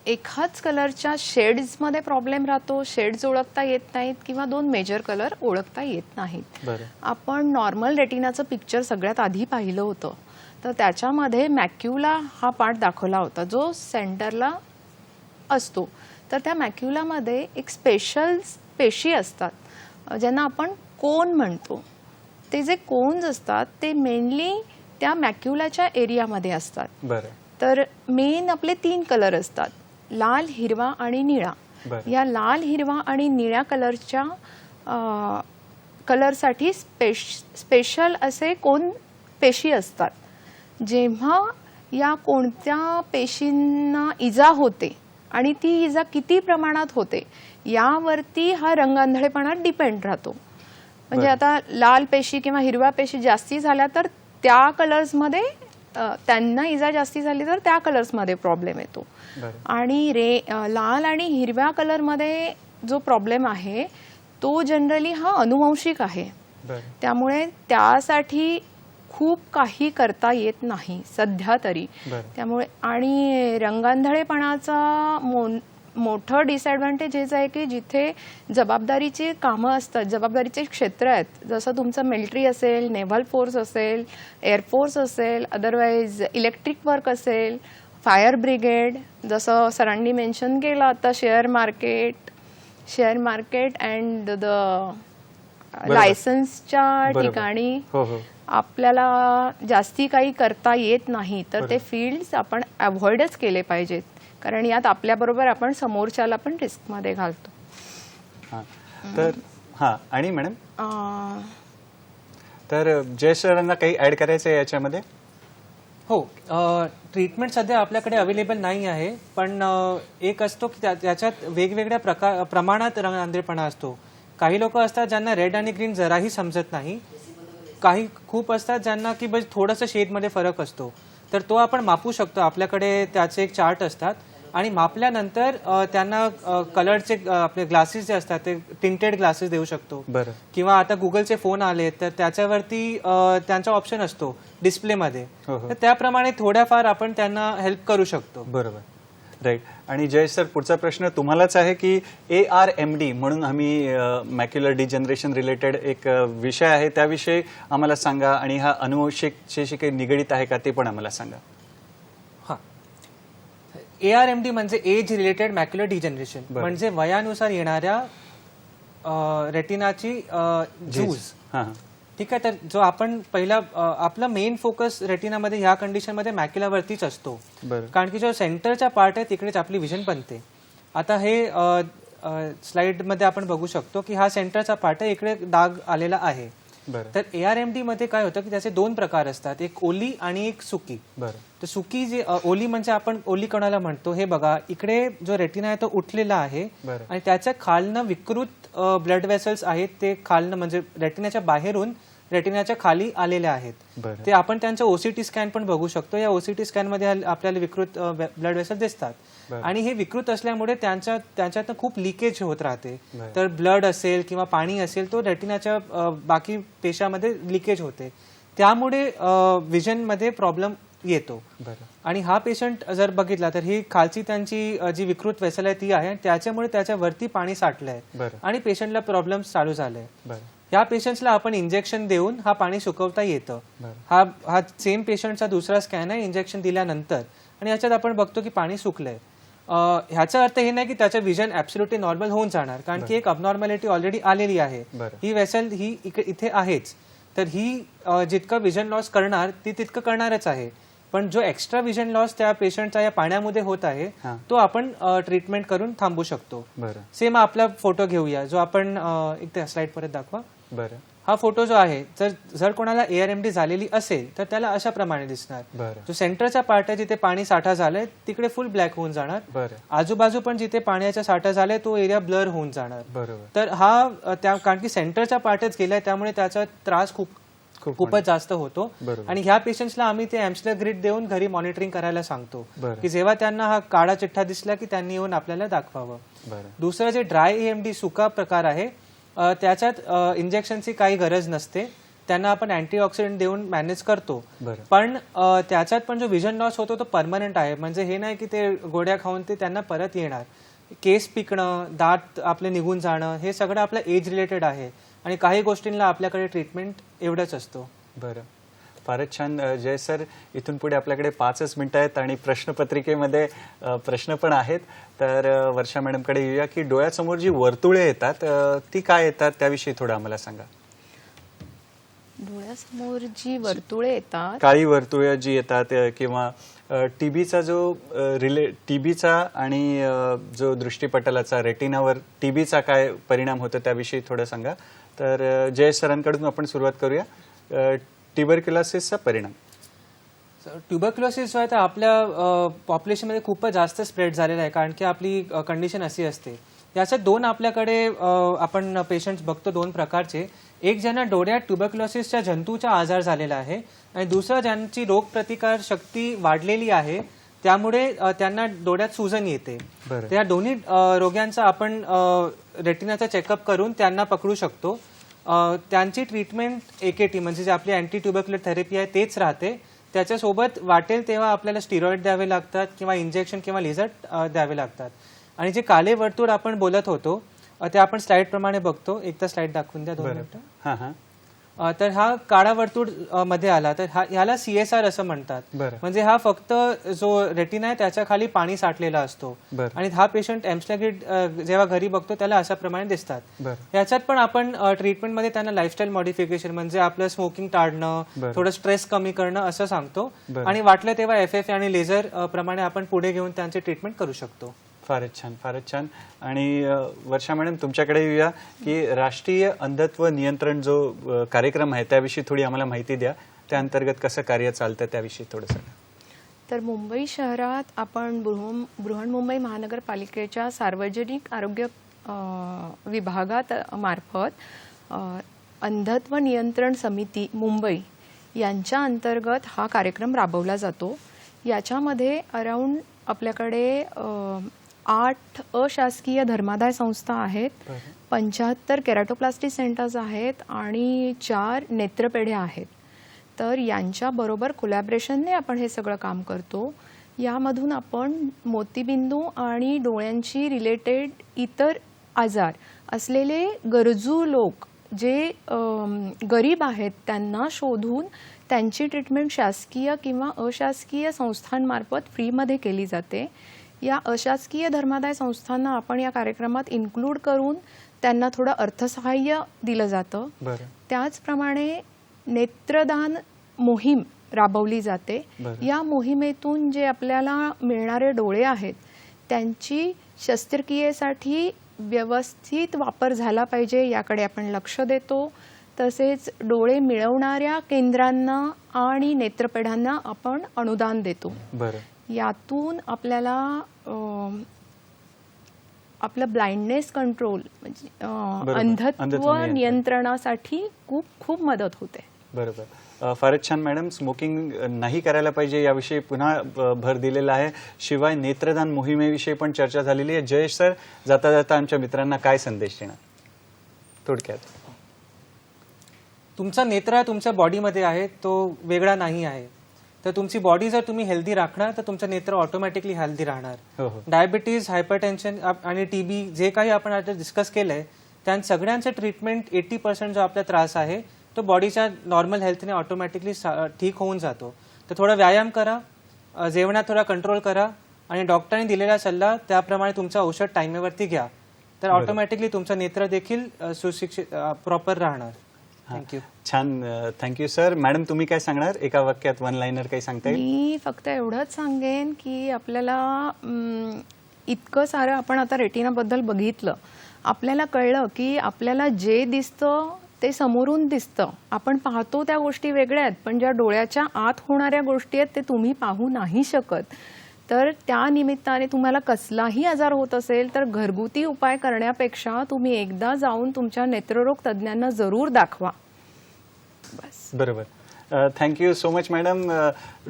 एकाच कलरच्या शेड्समध्ये प्रॉब्लेम राहतो, शेड्स ओळखता येत नाहीत किंवा 2 मेजर कलर ओळखता येत नाहीत. आपण नॉर्मल रेटिनाचं पिक्चर सगळ्यात आधी पाहिलं होतं, तर त्याच्यामध्ये मॅक्युला हा पार्ट दाखवला होता जो सेंटरला असतो. तर त्या मॅक्युलामध्ये एक स्पेशल पेशी असतात ज्यांना आपण कोन म्हणतो. ते जे कोन्स असतात ते मेनली त्या मॅक्युलाच्या एरियामध्ये असतात. बरं. तर मेन आपले 3 कलर असतात, लाल, हिरवा आणि निळा. या लाल, हिरवा आणि निळ्या कलरसाठी स्पेशल असे कोण पेशी असतात. जेव्हा या कोणत्या पेशींना इजा होते आणि ती इजा किती प्रमाणात होते यावरती हा रंगांधळेपणा डिपेंड राहतो. म्हणजे आता लाल पेशी किंवा हिरव्या पेशी जास्ती झाल्या तर त्या कलर्समध्ये त्यांना इजा जास्ती झाली तर त्या कलर्समध्ये प्रॉब्लेम येतो. आणि लाल आणि हिरव्या कलरमध्ये जो प्रॉब्लेम आहे तो जनरली हा अनुवंशिक आहे. त्यामुळे त्यासाठी खूप काही करता येत नाही सध्या तरी. त्यामुळे आणि रंगांधळेपणाचा मोठं डिसएडव्हान्टेज हेच आहे की जिथे जबाबदारीची कामं असतात, जबाबदारीचे क्षेत्र आहेत, जसं तुमचं मिलिटरी असेल, नेव्हल फोर्स असेल, एअरफोर्स असेल, अदरवाईज इलेक्ट्रिक वर्क असेल, फायर ब्रिगेड, जसं सरांनी मेन्शन केलं आता शेअर मार्केट अँड द लायसन्सच्या ठिकाणी आपल्याला जास्ती काही करता येत नाही. तर ते फील्ड्स आपण अवॉइडच केले पाहिजेत, कारण यात आपल्याबरोबर आपण समोरच्याला पण रिस्कमध्ये घालतो. तर आणि मॅडम, तर जय सरांना काही ऍड करायचं आहे याच्यामध्ये? हो, ट्रीटमेंट सध्या आपल्याकडे अवेलेबल नाही आहे, पण एक असतो की त्याच्यात वेगवेगळ्या प्रमाणात रंगांधळेपणा असतो. काही लोक असतात ज्यांना रेड आणि ग्रीन जराही समजत नाही, काही खूप असतात ज्यांना की बस थोडंसं शेडमध्ये फरक असतो. तर तो आपण मापू शकतो. आपल्याकडे त्याचे एक चार्ट असतात आणि मापल्यानंतर त्यांना कलरचे आपले ग्लासेस जे असतात ते टिंटेड ग्लासेस देऊ शकतो. किंवा आता गुगलचे फोन आले तर त्याच्यावरती त्यांचा ऑप्शन असतो डिस्प्लेमध्ये, तर त्याप्रमाणे थोड्याफार आपण त्यांना हेल्प करू शकतो. बरोबर, राईट. आणि जय सर, पुढचा प्रश्न तुम्हालाच आहे की ARMD म्हणून आम्ही मॅक्युलर डिजनरेशन रिलेटेड एक विषय आहे, त्याविषयी आम्हाला सांगा. आणि हा अनुवंशिकशी काही निगडीत आहे का ते पण आम्हाला सांगा. ARMD म्हणजे एज रिलेटेड मॅक्युलर डिजनरेशन, म्हणजे वयानुसार येणाऱ्या रेटिनाची झूज. ठीक आहे. तर जो आपण पहिला आपला मेन फोकस रेटिनामध्ये ह्या कंडिशनमध्ये मॅक्युलावरतीच असतो, कारण की जो सेंटरचा पार्ट आहे तिकडेच आपली विजन बनते. आता हे स्लाइडमध्ये आपण बघू शकतो की हा सेंटरचा पार्ट आहे, इकडे डाग आलेला आहे. तर ARMD मध्ये काय होतं की त्याचे 2 प्रकार असतात, एक ओली आणि एक सुकी. तर सुकी जी ओली म्हणजे आपण ओली कोणाला म्हणतो, हे बघा इकडे जो रेटिना आहे तो उठलेला आहे आणि त्याच्या खालनं विकृत ब्लड वेसल्स आहेत, ते खालनं म्हणजे रेटिनाच्या बाहेरून रेटिनाच्या खाली आलेल्या आहेत. ते आपण त्यांचा OCT स्कॅन पण बघू शकतो. या OCT स्कॅन मध्ये आपल्याला विकृत ब्लड वेसल दिसतात आणि हे विकृत असल्यामुळे त्यांच्यातनं खूप लिकेज होत राहते. तर ब्लड असेल किंवा पाणी असेल तो रेटिनाच्या बाकी पेशामध्ये लिकेज होते, त्यामुळे विजन मध्ये प्रॉब्लेम येतो. बरं. आणि हा पेशंट जर बघितला तर ही खालची त्यांची जी विकृत वेसल आहे ती आहे, त्याच्यामुळे त्याच्यावरती पाणी साठलंय बरं. आणि पेशंटला प्रॉब्लेम चालू झाले. बरं. या पेशंट्सला आपण इंजेक्शन देऊन हा पाणी सुकवता येतं. बरं. हा सेम पेशंटचा दुसरा स्कॅन आहे इंजेक्शन दिल्यानंतर, आणि याच्यात आपण बघतो की पाणी सुकलंय. ह्याचा अर्थ हे नाही की त्याचं विजन ऍब्सोल्युटली नॉर्मल होऊन जाणार, कारण की एक अबनॉर्मॅलिटी ऑलरेडी आलेली आहे. बरं. ही वेसल ही इथे आहेच, तर ही जितकं विजन लॉस करणार ती तितकं करणारच आहे. पण जो एक्स्ट्रा विजन लॉस त्या पेशंटचा या पाण्यामध्ये होत आहे हां. तो आपण ट्रीटमेंट करून थांबू शकतो. बरं. सेम आपला फोटो घेऊया जो आपण एक स्लाइड परत दाखवा. बरं. हा फोटो जो आहे, जर कोणाला ARMD झालेली असेल तर त्याला अशा प्रमाणे दिसणार. बरं. जो सेंटरचा पार्ट आहे जिथे पाणी साठा झालाय तिकडे फुल ब्लॅक होऊन जाणार. बरं. आजूबाजू पण जिथे पाण्याचा साठा झालाय तो एरिया ब्लर होऊन जाणार. बरोबर. तर हा कारण की सेंटरचा पार्टच गेलाय त्यामुळे त्याचा त्रास खूपच जास्त होतो. बरोबर. आणि ह्या पेशंट्सला आम्ही ते एम्स्टर ग्रिड देऊन घरी मॉनिटरिंग करायला सांगतो बरं. की जेव्हा त्यांना हा काळा चिठ्ठा दिसला की त्यांनी येऊन आपल्याला दाखवावं. बरं. दुसरं जे ड्राय AMD सुका प्रकार आहे, त्याच्यात इंजेक्शनची काही गरज नसते, त्यांना आपण अँटीऑक्सिडंट देऊन मॅनेज करतो. बरं. पण त्याच्यात पण जो विजन लॉस होतो तो परमनंट आहे, म्हणजे हे नाही की ते गोळ्या खाऊन ते त्यांना परत येणार. केस पिकणं, दात आपले निघून जाणं, हे सगळं आपलं एज रिलेटेड आहे आणि काही गोष्टींना आपल्याकडे ट्रीटमेंट एवढंच असतो. बरं. फारच छान जय सर. इथून पुढे आपल्याकडे 5च मिनिटं आहेत आणि प्रश्नपत्रिकेमध्ये प्रश्न पण आहेत. तर वर्षा मॅडमकडे येऊया की डोळ्यासमोर जी वर्तुळे येतात ती काय येतात त्याविषयी थोडं आम्हाला सांगा. डोळ्यासमोर जी वर्तुळे येतात, काळी वर्तुळे जी येतात किंवा टीबीचा जो टीबीचा आणि जो दृष्टीपटलाचा रेटिनावर टीबीचा काय परिणाम होतो त्याविषयी थोडं सांगा. तर जय सरांकडून आपण सुरुवात करूया. ट्युबरक्युलोसिसचा परिणाम. ट्युबरक्युलोसिस जो आहे तर आपल्या पॉप्युलेशनमध्ये खूपच जास्त स्प्रेड झालेला आहे, कारण की आपली कंडिशन अशी असते. याच्यात दोन आपल्याकडे आपण पेशंट्स बघतो, दोन प्रकारचे. एक ज्यांना डोळ्यात ट्युबरक्युलोसिसच्या जंतूचा आजार झालेला आहे आणि दुसरं ज्यांची रोगप्रतिकार शक्ती वाढलेली आहे, त्यामुळे त्यांना डोळ्यात सुजन येते. त्या दोन्ही रोग्यांचा आपण रेटिनाचा चेकअप करून त्यांना पकडू शकतो. त्यांची ट्रीटमेंट AKT म्हणजे जे आपली अँटी ट्युबरक्युलर थेरपी आहे तेच राहते. त्याच्यासोबत वाटेल तेव्हा आपल्याला स्टिरॉइड द्यावे लागतात किंवा इंजेक्शन किंवा लेझर द्यावे लागतात. आणि जे काले वर्तुळ आपण बोलत होतो ते आपण स्लाइड प्रमाणे बघतो. एकदा स्लाइड दाखवून द्या 2 मिनिटं. हां हां. तर हा काळा वर्तुळ मध्ये आला तर ह्याला CSR असं म्हणतात. म्हणजे हा फक्त जो रेटिना आहे त्याच्या खाली पाणी साठलेला असतो आणि हा पेशंट एम्स्टर ग्रिड जेव्हा घरी बघतो त्याला अशा प्रमाणे दिसतात. याच्यात पण आपण ट्रीटमेंटमध्ये त्यांना लाईफस्टाईल मॉडिफिकेशन म्हणजे आपलं स्मोकिंग टाळणं, थोडं स्ट्रेस कमी करणं असं सांगतो आणि वाटलं तेव्हा FFA आणि लेझर प्रमाणे आपण पुढे घेऊन त्यांचे ट्रीटमेंट करू शकतो. फारच छान, फारच छान. आणि वर्षा मॅडम तुमच्याकडे येऊया की राष्ट्रीय अंधत्व नियंत्रण जो कार्यक्रम आहे त्याविषयी थोडी आम्हाला माहिती द्या. त्या अंतर्गत कसं कार्य चालतं त्याविषयी थोडं सांगा. तर मुंबई शहरात आपण बृहन्मुंबई महानगरपालिकेच्या सार्वजनिक आरोग्य विभागात मार्फत अंधत्व नियंत्रण समिती मुंबई यांच्या अंतर्गत हा कार्यक्रम राबवला जातो. याच्यामध्ये अराउंड आपल्याकडे 8 अशासकीय धर्मादाय संस्था आहेत, 75 केराटोप्लास्टी सेंटर्स आहेत आणि 4 नेत्रपेढ्या आहेत. तर यांच्याबरोबर कोलॅबरेशनने आपण हे सगळं काम करतो. यामधून आपण मोतीबिंदू आणि डोळ्यांची रिलेटेड इतर आजार असलेले गरजू लोक जे गरीब आहेत त्यांना शोधून त्यांची ट्रीटमेंट शासकीय किंवा अशासकीय संस्थांमार्फत फ्रीमध्ये केली जाते. या अशासकीय धर्मादाय संस्थांना आपण या कार्यक्रमात इन्क्लूड करून त्यांना थोडं अर्थसहाय्य दिलं जातं. त्याचप्रमाणे नेत्रदान मोहीम राबवली जाते. या मोहिमेतून जे आपल्याला मिळणारे डोळे आहेत त्यांची शस्त्रक्रियेसाठी व्यवस्थित वापर झाला पाहिजे याकडे आपण लक्ष देतो. तसेच डोळे मिळवणाऱ्या केंद्रांना आणि नेत्रपेढ्यांना आपण अनुदान देतो. यातून आपल्याला आपलं ब्लाइंडनेस कंट्रोल म्हणजे अंधत्व नियंत्रणासाठी खूप खूप मदत होते. बरोबर. फारच छान मॅडम. स्मोकिंग नाही करायला पाहिजे याविषयी पुन्हा भर दिलेला आहे. शिवाय नेत्रदान मोहिमेविषयी पण चर्चा झालेली आहे. जयेश सर, जाता जाता आमच्या मित्रांना काय संदेश देणार थोडक्यात? तुमचा नेत्र तुमच्या बॉडीमध्ये आहे, तो वेगळा नाही आहे. तर तुमची बॉडी जर तुम्ही हेल्दी राखणार तर तुमचं नेत्र ऑटोमॅटिकली हेल्दी राहणार. हो हो डायबिटीज, हायपरटेन्शन आणि टीबी जे काही आपण आता डिस्कस केलंय त्या सगळ्यांचं ट्रीटमेंट 80% जो आपला त्रास आहे तो बॉडीच्या नॉर्मल हेल्थने ऑटोमॅटिकली ठीक होऊन जातो. तर थोडा व्यायाम करा, जेवणात थोडा कंट्रोल करा आणि डॉक्टरने दिलेला सल्ला त्याप्रमाणे तुमचं औषध टाइमेवरती घ्या, तर ऑटोमॅटिकली तुमचं नेत्र देखील सुशिक्षित प्रॉपर राहणार. थँक्यू. छान. Thank you sir. मॅडम तुम्ही काय सांगणार? एका वाक्यात वन लाईनर काही सांगता येईल? मी फक्त एवढंच सांगेन की आपल्याला इतकं सारं आपण आता रेटिनाबद्दल बघितलं, आपल्याला कळलं की आपल्याला जे दिसतं ते समोरून दिसतं, आपण पाहतो त्या गोष्टी वेगळ्या आहेत, पण ज्या डोळ्याच्या आत होणाऱ्या गोष्टी आहेत ते तुम्ही पाहू नाही शकत. तर त्या निमित्ताने तुम्हाला कसलाही आजार होत असेल तर घरगुती उपाय करण्यापेक्षा तुम्ही एकदा जाऊन तुमच्या नेत्ररोग तज्ज्ञांना जरूर दाखवा. बस. बरोबर. Thank you so much madam.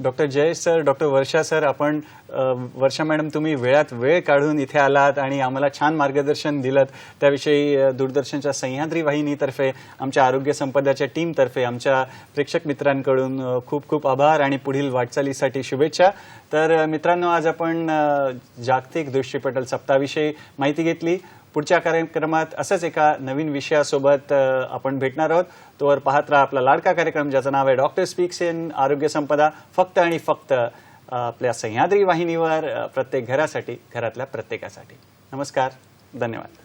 Doctor Jayesh sir, doctor Varsha sir, आपण वर्षा मॅडम तुम्ही वेळात वेळ काढून इथे आलात आणि आम्हाला छान मार्गदर्शन दिलं. त्याविषयी दूरदर्शनच्या सह्याद्री वाहिनीतर्फे, आमच्या आरोग्य संपदाच्या टीमतर्फे, आमच्या प्रेक्षक मित्रांकडून खूप खूप आभार आणि पुढील वाटचालीसाठी शुभेच्छा. तर मित्रांनो, आज आपण जागतिक दृष्टिपटल सप्ताहाविषयी माहिती घेतली. पुढच्या कार्यक्रमात असंच एका नवीन विषयासोबत आपण भेटणार आहोत. तोवर पाहत राहा आपला लाडका कार्यक्रम ज्याचं नाव आहे डॉक्टर स्पीक्स इन आरोग्य संपदा, फक्त आणि फक्त आपल्या सह्याद्री वाहिनीवर, प्रत्येक घरासाठी, घरातल्या प्रत्येकासाठी. नमस्कार, धन्यवाद.